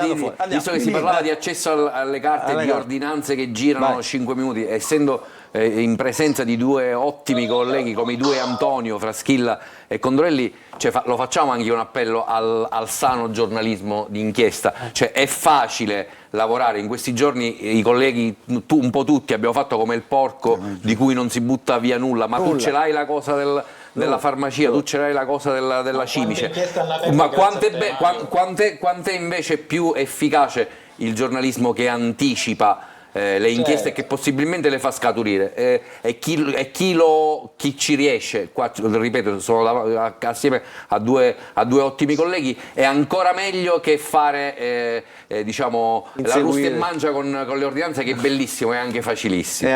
[SPEAKER 3] di accesso alle carte, di ordinanze che girano 5 minuti, essendo in presenza di due ottimi colleghi come i due Antonio, Fraschilla e Condorelli, lo facciamo anche un appello al sano giornalismo di inchiesta. Cioè, è facile lavorare in questi giorni, i colleghi un po' tutti abbiamo fatto come il porco di cui non si butta via nulla, ma tu ce l'hai la cosa della farmacia, tu ce l'hai la cosa della cimice, ma quant'è invece più efficace il giornalismo che anticipa le inchieste, che possibilmente le fa scaturire, e chi ci riesce, qua ripeto, sono assieme a due ottimi colleghi, è ancora meglio che fare diciamo la rusta e mangia con le ordinanze, che è bellissimo e anche facilissimo.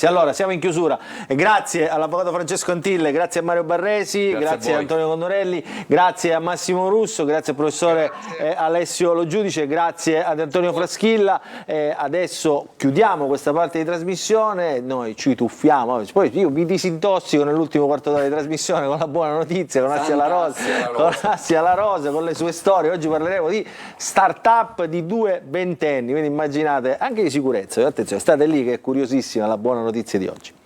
[SPEAKER 1] Allora siamo in chiusura, grazie all'avvocato Francesco Antille, grazie a Mario Barresi, grazie a Antonio Condorelli, grazie a Massimo Russo, grazie al professore Alessio Lo Giudice, grazie ad Antonio Fraschilla. Adesso chiudiamo questa parte di trasmissione, noi ci tuffiamo, poi io mi disintossico nell'ultimo quarto d'ora di trasmissione con la buona notizia, con Assia La Rosa, con le sue storie. Oggi parleremo di start-up di 2 ventenni, quindi immaginate, anche di sicurezza, attenzione, state lì che è curiosissima la buona notizia di oggi.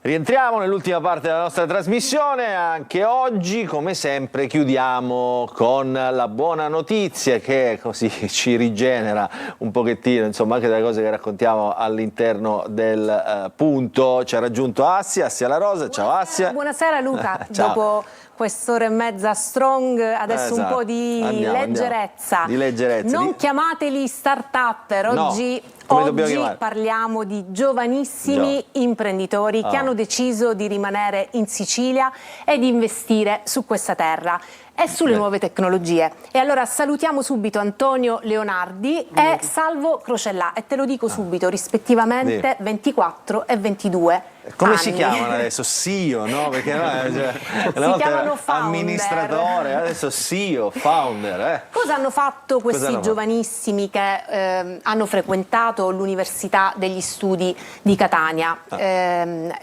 [SPEAKER 1] Rientriamo nell'ultima parte della nostra trasmissione, anche oggi come sempre chiudiamo con la buona notizia che così ci rigenera un pochettino, insomma, anche dalle cose che raccontiamo all'interno del punto. Ci ha raggiunto Assia La Rosa, ciao Assia.
[SPEAKER 15] Buonasera Luca,
[SPEAKER 1] ciao.
[SPEAKER 15] Dopo quest'ora e mezza strong, adesso un po' di leggerezza.
[SPEAKER 1] Di leggerezza.
[SPEAKER 15] Non chiamateli start-upper, oggi Oggi parliamo di giovanissimi imprenditori che hanno deciso di rimanere in Sicilia e di investire su questa terra e sulle nuove tecnologie. E allora salutiamo subito Antonio Leonardi e Salvo Crocellà, e te lo dico subito, rispettivamente 24 e 22
[SPEAKER 1] Come
[SPEAKER 15] anni.
[SPEAKER 1] si chiamano adesso? CEO, no? Perché
[SPEAKER 15] si chiamano
[SPEAKER 1] amministratore, adesso CEO, founder.
[SPEAKER 15] Cosa hanno fatto questi giovanissimi che hanno frequentato l'Università degli Studi di Catania?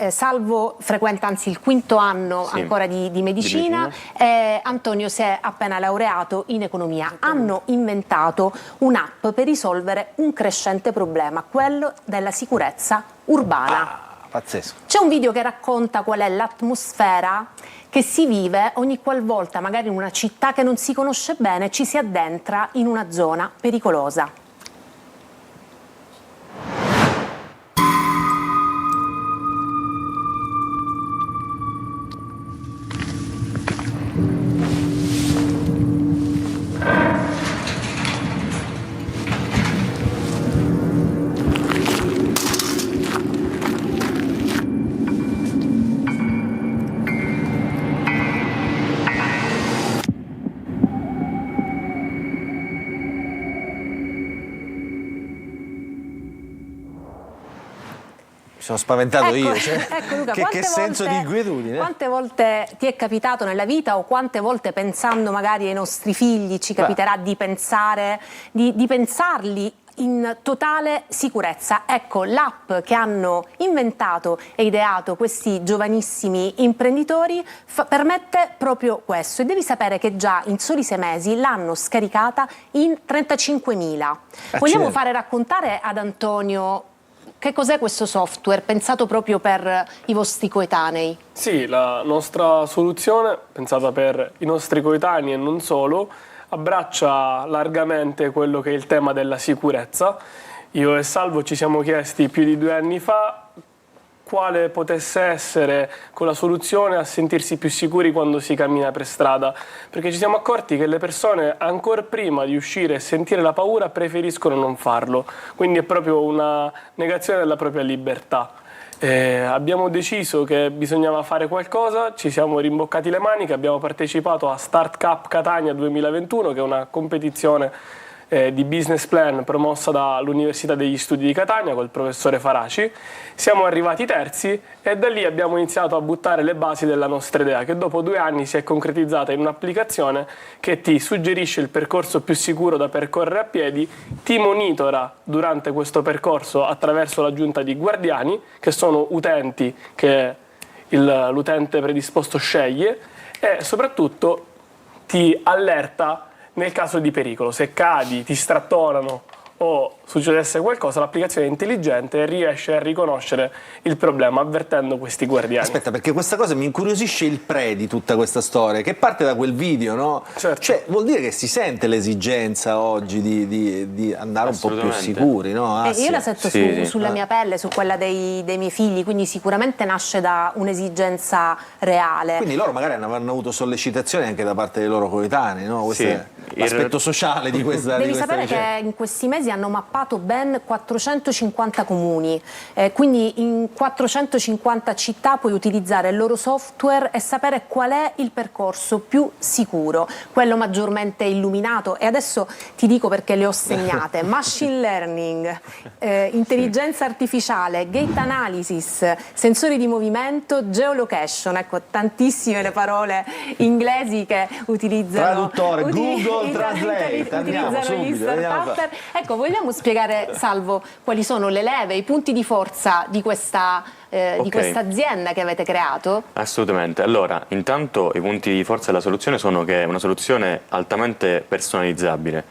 [SPEAKER 15] Salvo frequenta anzi il quinto anno ancora di medicina e Antonio si è appena laureato in economia. Hanno inventato un'app per risolvere un crescente problema, quello della sicurezza urbana.
[SPEAKER 1] Pazzesco.
[SPEAKER 15] C'è un video che racconta qual è l'atmosfera che si vive ogni qualvolta, magari in una città che non si conosce bene, ci si addentra in una zona pericolosa.
[SPEAKER 1] Mi sono spaventato io.
[SPEAKER 15] Ecco Luca,
[SPEAKER 1] che senso di inquietudine.
[SPEAKER 15] Quante volte ti è capitato nella vita, o quante volte pensando magari ai nostri figli ci capiterà di pensare, di pensarli in totale sicurezza? Ecco, l'app che hanno inventato e ideato questi giovanissimi imprenditori permette proprio questo, e devi sapere che già in soli 6 mesi l'hanno scaricata in 35.000. Vogliamo fare raccontare ad Antonio che cos'è questo software pensato proprio per i vostri coetanei?
[SPEAKER 16] Sì, la nostra soluzione, pensata per i nostri coetanei e non solo, abbraccia largamente quello che è il tema della sicurezza. Io e Salvo ci siamo chiesti più di 2 anni fa quale potesse essere con la soluzione a sentirsi più sicuri quando si cammina per strada, perché ci siamo accorti che le persone ancora prima di uscire e sentire la paura preferiscono non farlo, quindi è proprio una negazione della propria libertà. Abbiamo deciso che bisognava fare qualcosa, ci siamo rimboccati le maniche, abbiamo partecipato a Start Cup Catania 2021, che è una competizione di business plan promossa dall'Università degli Studi di Catania col professore Faraci. Siamo arrivati terzi e da lì abbiamo iniziato a buttare le basi della nostra idea, che dopo 2 anni si è concretizzata in un'applicazione che ti suggerisce il percorso più sicuro da percorrere a piedi, ti monitora durante questo percorso attraverso l'aggiunta di guardiani, che sono utenti che l'utente predisposto sceglie, e soprattutto ti allerta nel caso di pericolo. Se cadi, ti strattonano o succedesse qualcosa, l'applicazione è intelligente e riesce a riconoscere il problema avvertendo questi guardiani.
[SPEAKER 1] Aspetta, perché questa cosa mi incuriosisce il di tutta questa storia, che parte da quel video, no?
[SPEAKER 16] Certo.
[SPEAKER 1] Cioè, vuol dire che si sente l'esigenza oggi di andare un po' più sicuri, no?
[SPEAKER 15] Io la sento sulla mia pelle, su quella dei miei figli, quindi sicuramente nasce da un'esigenza reale.
[SPEAKER 1] Quindi loro magari hanno avuto sollecitazioni anche da parte dei loro coetanei, no? Questo è l'aspetto sociale di questa
[SPEAKER 15] Devi sapere che in questi mesi hanno mappato ben 450 comuni, quindi in 450 città puoi utilizzare il loro software e sapere qual è il percorso più sicuro, quello maggiormente illuminato. E adesso ti dico perché le ho segnate: machine learning, intelligenza artificiale, gate analysis, sensori di movimento, geolocation. Ecco, tantissime le parole inglesi che utilizzano
[SPEAKER 1] traduttore, Google Translate,
[SPEAKER 15] utilizzano gli start-upper. Ecco, vogliamo spiegare, Salvo, quali sono le leve, i punti di forza di questa azienda che avete creato?
[SPEAKER 17] Assolutamente. Allora, intanto i punti di forza della soluzione sono che è una soluzione altamente personalizzabile.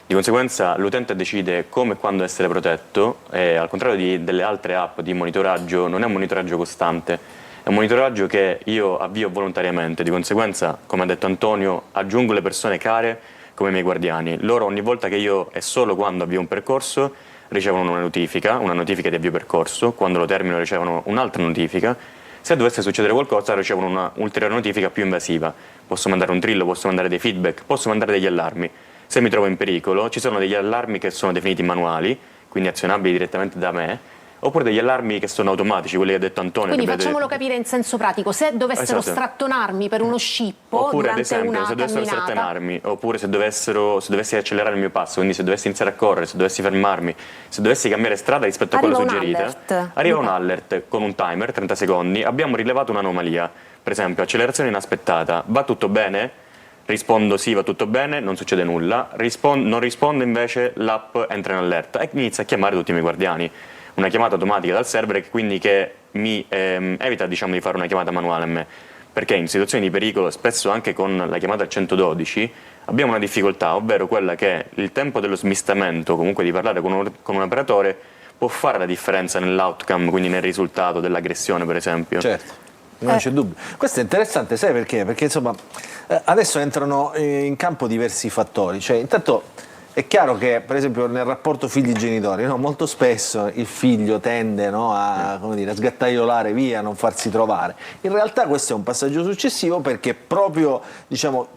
[SPEAKER 17] Di conseguenza l'utente decide come e quando essere protetto, e al contrario delle altre app di monitoraggio, non è un monitoraggio costante, è un monitoraggio che io avvio volontariamente. Di conseguenza, come ha detto Antonio, aggiungo le persone care come i miei guardiani. Loro ogni volta che io, e solo quando avvio un percorso, ricevono una notifica di avvio percorso. Quando lo termino ricevono un'altra notifica. Se dovesse succedere qualcosa ricevono una ulteriore notifica più invasiva. Posso mandare un trillo, posso mandare dei feedback, posso mandare degli allarmi. Se mi trovo in pericolo, ci sono degli allarmi che sono definiti manuali, quindi azionabili direttamente da me, oppure degli allarmi che sono automatici, quelli che ha detto Antonio.
[SPEAKER 15] Quindi facciamolo capire in senso pratico, se dovessero strattonarmi per uno scippo
[SPEAKER 17] oppure ad
[SPEAKER 15] durante
[SPEAKER 17] esempio
[SPEAKER 15] una
[SPEAKER 17] se dovessero
[SPEAKER 15] camminata,
[SPEAKER 17] strattonarmi, oppure se dovessi accelerare il mio passo, quindi se dovessi iniziare a correre, se dovessi fermarmi, se dovessi cambiare strada rispetto a quella suggerita, arriva un alert con un timer, 30 secondi, abbiamo rilevato un'anomalia, per esempio accelerazione inaspettata, va tutto bene? Rispondo sì, va tutto bene, non succede nulla, non rispondo invece, l'app entra in allerta e inizia a chiamare tutti i miei guardiani. Una chiamata automatica dal server quindi che mi evita di fare una chiamata manuale a me, perché in situazioni di pericolo, spesso anche con la chiamata al 112, abbiamo una difficoltà, ovvero quella che il tempo dello smistamento, comunque di parlare con un operatore, può fare la differenza nell'outcome, quindi nel risultato dell'aggressione per esempio.
[SPEAKER 1] Certo. Non c'è dubbio. Questo è interessante, sai perché? Perché insomma adesso entrano in campo diversi fattori, cioè intanto è chiaro che per esempio nel rapporto figli-genitori, no? Molto spesso il figlio tende, no, a sgattaiolare via, a non farsi trovare. In realtà questo è un passaggio successivo perché proprio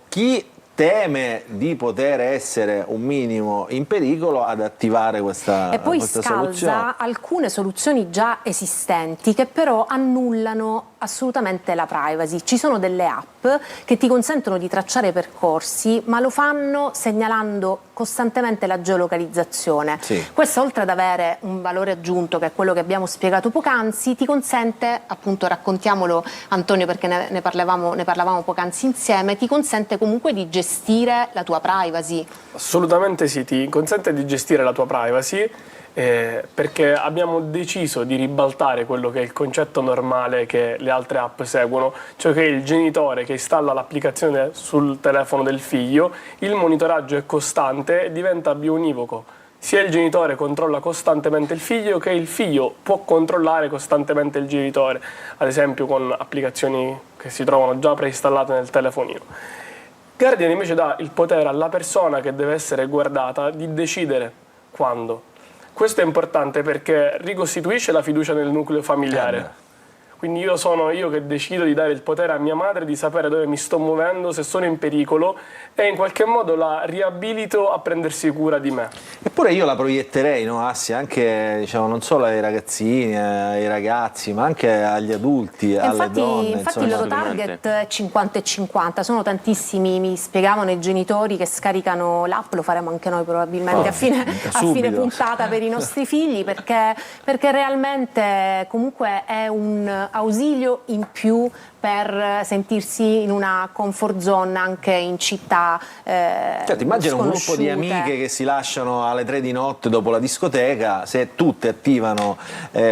[SPEAKER 1] chi teme di poter essere un minimo in pericolo ad attivare questa
[SPEAKER 15] e poi
[SPEAKER 1] questa
[SPEAKER 15] scalza
[SPEAKER 1] soluzione.
[SPEAKER 15] alcune soluzioni già esistenti che però annullano assolutamente la privacy. Ci sono delle app che ti consentono di tracciare percorsi, ma lo fanno segnalando costantemente la geolocalizzazione.
[SPEAKER 1] Sì.
[SPEAKER 15] Questo, oltre ad avere un valore aggiunto, che è quello che abbiamo spiegato poc'anzi, ti consente, appunto, raccontiamolo Antonio perché ne parlavamo poc'anzi insieme, ti consente comunque di gestire la tua privacy.
[SPEAKER 16] Assolutamente sì, ti consente di gestire la tua privacy. Perché abbiamo deciso di ribaltare quello che è il concetto normale che le altre app seguono, cioè che il genitore che installa l'applicazione sul telefono del figlio, il monitoraggio è costante e diventa bionivoco. Sia il genitore controlla costantemente il figlio che il figlio può controllare costantemente il genitore, ad esempio con applicazioni che si trovano già preinstallate nel telefonino. Guardian invece dà il potere alla persona che deve essere guardata di decidere quando. Questo è importante perché ricostituisce la fiducia nel nucleo familiare. Quindi sono io che decido di dare il potere a mia madre di sapere dove mi sto muovendo, se sono in pericolo, e in qualche modo la riabilito a prendersi cura di me.
[SPEAKER 1] Eppure io la proietterei, no, Assi, anche non solo ai ragazzini, ai ragazzi, ma anche agli adulti, alle donne.
[SPEAKER 15] Infatti il loro target è 50 e 50, sono tantissimi, mi spiegavano i genitori che scaricano l'app, lo faremo anche noi probabilmente a fine puntata per i nostri figli, perché realmente comunque è un ausilio in più per sentirsi in una comfort zone anche in città
[SPEAKER 1] Certo, immagina un gruppo di amiche che si lasciano alle 3 di notte dopo la discoteca, se tutte attivano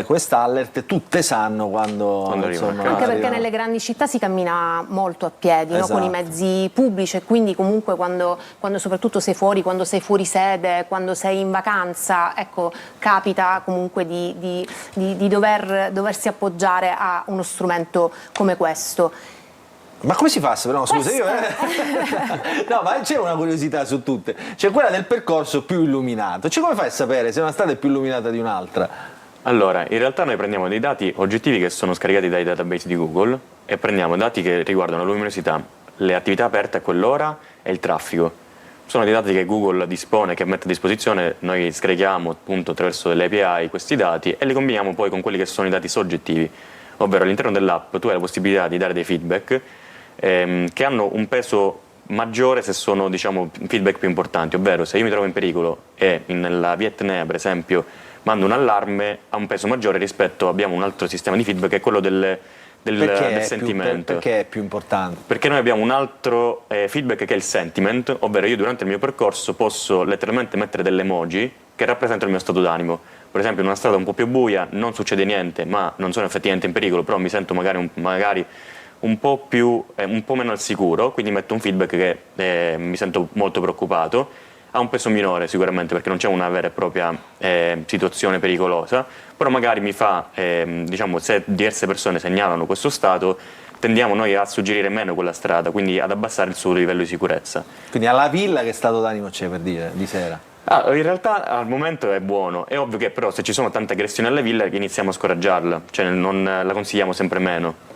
[SPEAKER 1] quest'alert, tutte sanno quando insomma,
[SPEAKER 15] anche perché nelle grandi città si cammina molto a piedi, no? Con i mezzi pubblici, e quindi comunque quando soprattutto sei fuori, quando sei fuori sede, quando sei in vacanza, ecco, capita comunque di doversi appoggiare a uno strumento come questo.
[SPEAKER 1] Ma come si fa? No, scusa, no, ma c'è una curiosità su tutte. C'è quella del percorso più illuminato. Cioè, come fai a sapere se una strada è più illuminata di un'altra?
[SPEAKER 17] Allora, in realtà noi prendiamo dei dati oggettivi che sono scaricati dai database di Google e prendiamo dati che riguardano la luminosità, le attività aperte a quell'ora e il traffico. Sono dei dati che Google dispone, che mette a disposizione, noi scarichiamo appunto attraverso delle API questi dati e li combiniamo poi con quelli che sono i dati soggettivi, ovvero all'interno dell'app tu hai la possibilità di dare dei feedback che hanno un peso maggiore se sono, diciamo, feedback più importanti, ovvero se io mi trovo in pericolo e nella Vietnea per esempio mando un allarme, ha un peso maggiore rispetto, abbiamo un altro sistema di feedback che è quello del sentimento.
[SPEAKER 1] Perché è più importante?
[SPEAKER 17] Perché noi abbiamo un altro feedback che è il sentiment, ovvero io durante il mio percorso posso letteralmente mettere delle emoji che rappresentano il mio stato d'animo. Per esempio in una strada un po' più buia non succede niente, ma non sono effettivamente in pericolo, però mi sento magari un po' meno al sicuro, quindi metto un feedback che mi sento molto preoccupato, ha un peso minore sicuramente perché non c'è una vera e propria situazione pericolosa, però magari mi fa, diciamo, se diverse persone segnalano questo stato, tendiamo noi a suggerire meno quella strada, quindi ad abbassare il suo livello di sicurezza.
[SPEAKER 1] Quindi alla villa che stato d'animo c'è, per dire, di sera?
[SPEAKER 17] In realtà al momento è buono, è ovvio che però se ci sono tante aggressioni alle ville iniziamo a scoraggiarla, cioè non la consigliamo sempre meno.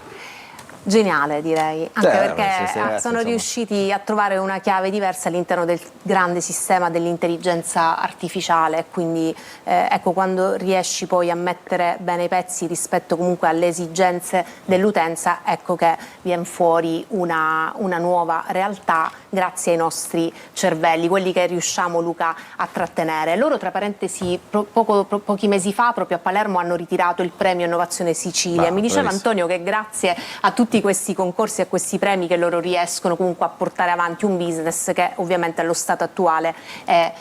[SPEAKER 15] Geniale, direi, anche perché
[SPEAKER 1] ragazzi,
[SPEAKER 15] sono riusciti a trovare una chiave diversa all'interno del grande sistema dell'intelligenza artificiale, quindi ecco, quando riesci poi a mettere bene i pezzi rispetto comunque alle esigenze dell'utenza, ecco che viene fuori una nuova realtà grazie ai nostri cervelli, quelli che riusciamo, Luca, a trattenere. Loro, tra parentesi, pochi mesi fa proprio a Palermo hanno ritirato il premio Innovazione Sicilia. Mi diceva Antonio che grazie a tutti questi concorsi e a questi premi che loro riescono comunque a portare avanti un business che ovviamente allo stato attuale è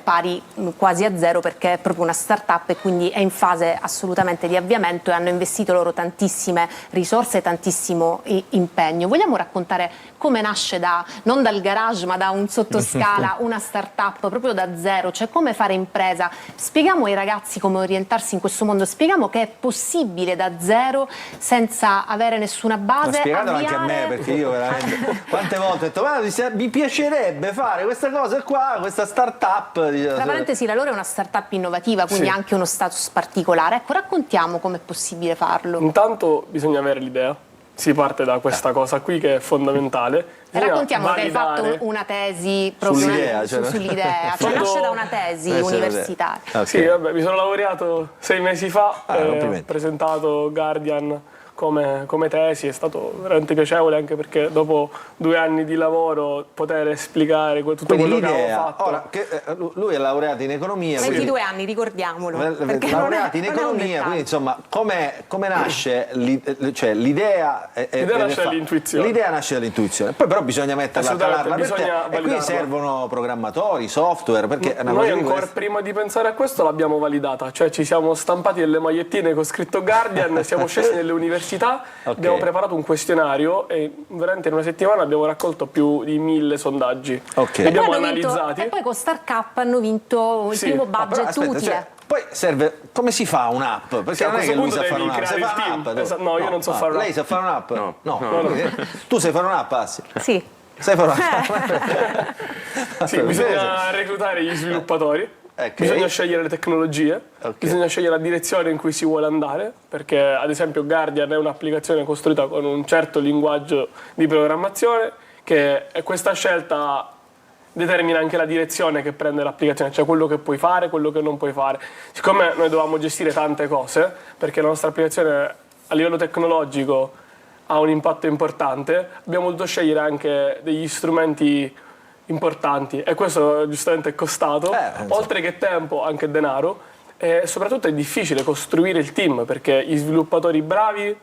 [SPEAKER 15] pari quasi a zero, perché è proprio una start-up e quindi è in fase assolutamente di avviamento, e hanno investito loro tantissime risorse e tantissimo impegno. Vogliamo raccontare come nasce non dal garage ma da un sottoscala una start-up proprio da zero, cioè come fare impresa? Spieghiamo ai ragazzi come orientarsi in questo mondo, spieghiamo che è possibile da zero senza avere nessuna base.
[SPEAKER 1] Spiegatelo anche a me, perché io veramente quante volte ho detto mi piacerebbe fare questa cosa qua, questa start-up.
[SPEAKER 15] Tra parentesi, la loro è una start-up innovativa, quindi anche uno status particolare. Ecco, raccontiamo com'è possibile farlo.
[SPEAKER 16] Intanto bisogna avere l'idea. Si parte da questa cosa qui che è fondamentale.
[SPEAKER 15] Raccontiamo che hai fatto una tesi proprio sull'idea, cioè nasce da una tesi universitaria.
[SPEAKER 16] Okay. Sì, vabbè, mi sono laureato 6 mesi fa, ho presentato Guardian come tesi, è stato veramente piacevole, anche perché dopo 2 anni di lavoro poter esplicare tutto quello che avevo fatto.
[SPEAKER 1] Ora, lui è laureato in economia.
[SPEAKER 15] 22 anni, ricordiamolo.
[SPEAKER 1] Laureato in economia, quindi insomma, come nasce l'idea?
[SPEAKER 16] L'idea nasce dall'intuizione.
[SPEAKER 1] L'idea nasce dall'intuizione, poi però bisogna metterla a calarla, e qui servono programmatori, software, perché
[SPEAKER 16] noi ancora prima di pensare a questo l'abbiamo validata, cioè ci siamo stampati delle magliettine con scritto Guardian, siamo scesi nelle università. Abbiamo preparato un questionario e veramente in una settimana abbiamo raccolto più di 1000 sondaggi. Li abbiamo analizzati.
[SPEAKER 15] E poi con StarCap hanno vinto il primo budget utile.
[SPEAKER 1] Poi serve, come si fa un'app? Perché non è che lui sa fare un'app.
[SPEAKER 16] No, io non so fare un'app.
[SPEAKER 1] Lei sa fare un'app? No. Tu sai fare un'app, Assi?
[SPEAKER 15] Sì.
[SPEAKER 1] Sai fare un'app?
[SPEAKER 16] Sì, bisogna reclutare gli sviluppatori. Bisogna scegliere le tecnologie, bisogna scegliere la direzione in cui si vuole andare, perché ad esempio Guardian è un'applicazione costruita con un certo linguaggio di programmazione, che questa scelta determina anche la direzione che prende l'applicazione, cioè quello che puoi fare, quello che non puoi fare. Siccome noi dovevamo gestire tante cose, perché la nostra applicazione a livello tecnologico ha un impatto importante, abbiamo dovuto scegliere anche degli strumenti importanti, e questo giustamente è costato, oltre che tempo anche denaro, e soprattutto è difficile costruire il team, perché gli sviluppatori bravi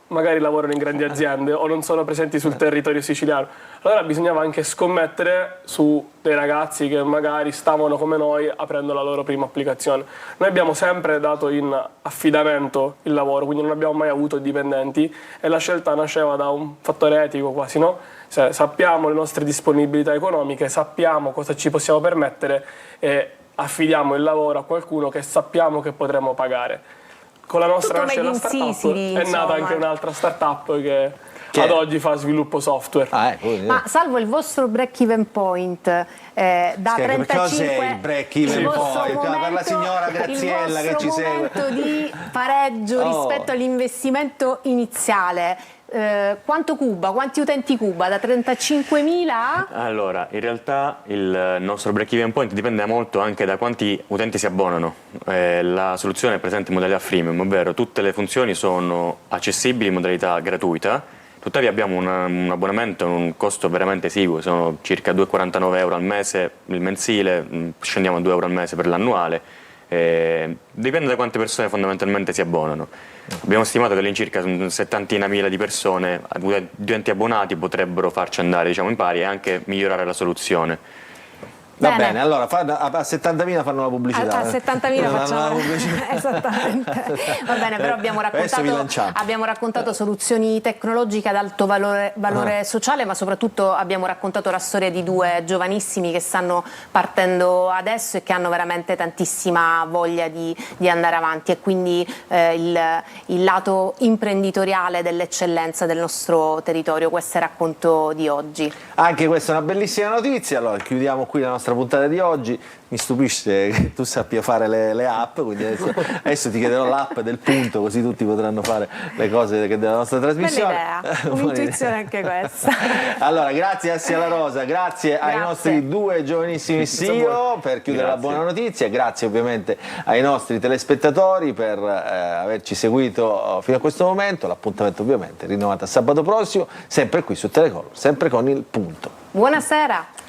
[SPEAKER 16] magari lavorano in grandi aziende o non sono presenti sul territorio siciliano. Allora bisognava anche scommettere su dei ragazzi che magari stavano come noi aprendo la loro prima applicazione. Noi abbiamo sempre dato in affidamento il lavoro, quindi non abbiamo mai avuto dipendenti, e la scelta nasceva da un fattore etico quasi, no? Se sappiamo le nostre disponibilità economiche, sappiamo cosa ci possiamo permettere e affidiamo il lavoro a qualcuno che sappiamo che potremo pagare. Con la nostra nasce la startup, è nata anche un'altra startup che ad oggi fa sviluppo software.
[SPEAKER 15] Ma salvo il vostro break-even point da 35...
[SPEAKER 1] Cos'è il break-even point? Per la signora Graziella che ci segue.
[SPEAKER 15] Il momento di pareggio rispetto all'investimento iniziale. Quanto cuba? Quanti utenti cuba? Da 35.000 a?
[SPEAKER 17] Allora, in realtà il nostro break-even point dipende molto anche da quanti utenti si abbonano. La soluzione è presente in modalità freemium, ovvero tutte le funzioni sono accessibili in modalità gratuita, tuttavia abbiamo un abbonamento, un costo veramente esiguo, sono circa 2,49 euro al mese il mensile, scendiamo a 2 euro al mese per l'annuale. Dipende da quante persone fondamentalmente si abbonano. Abbiamo stimato che all'incirca una 70.000 di persone, utenti abbonati, potrebbero farci andare, diciamo, in pari e anche migliorare la soluzione.
[SPEAKER 1] Va bene, allora a 70.000 fanno la pubblicità.
[SPEAKER 15] A 70.000 facciamo la pubblicità. Esattamente. Va bene, però abbiamo raccontato soluzioni tecnologiche ad alto valore sociale, ma soprattutto abbiamo raccontato la storia di 2 giovanissimi che stanno partendo adesso e che hanno veramente tantissima voglia di andare avanti, e quindi il lato imprenditoriale dell'eccellenza del nostro territorio. Questo è il racconto di oggi.
[SPEAKER 1] Anche questa è una bellissima notizia. Allora chiudiamo qui la nostra nostra puntata di oggi. Mi stupisce che tu sappia fare le app, quindi adesso ti chiederò l'app del Punto, così tutti potranno fare le cose della nostra trasmissione.
[SPEAKER 15] Bella idea, un'intuizione anche questa.
[SPEAKER 1] Allora, grazie a Sia La Rosa, grazie ai nostri due giovanissimi CEO per chiudere la buona notizia, grazie ovviamente ai nostri telespettatori per averci seguito fino a questo momento. L'appuntamento ovviamente rinnovato a sabato prossimo, sempre qui su Telecolor, sempre con il Punto.
[SPEAKER 15] Buonasera.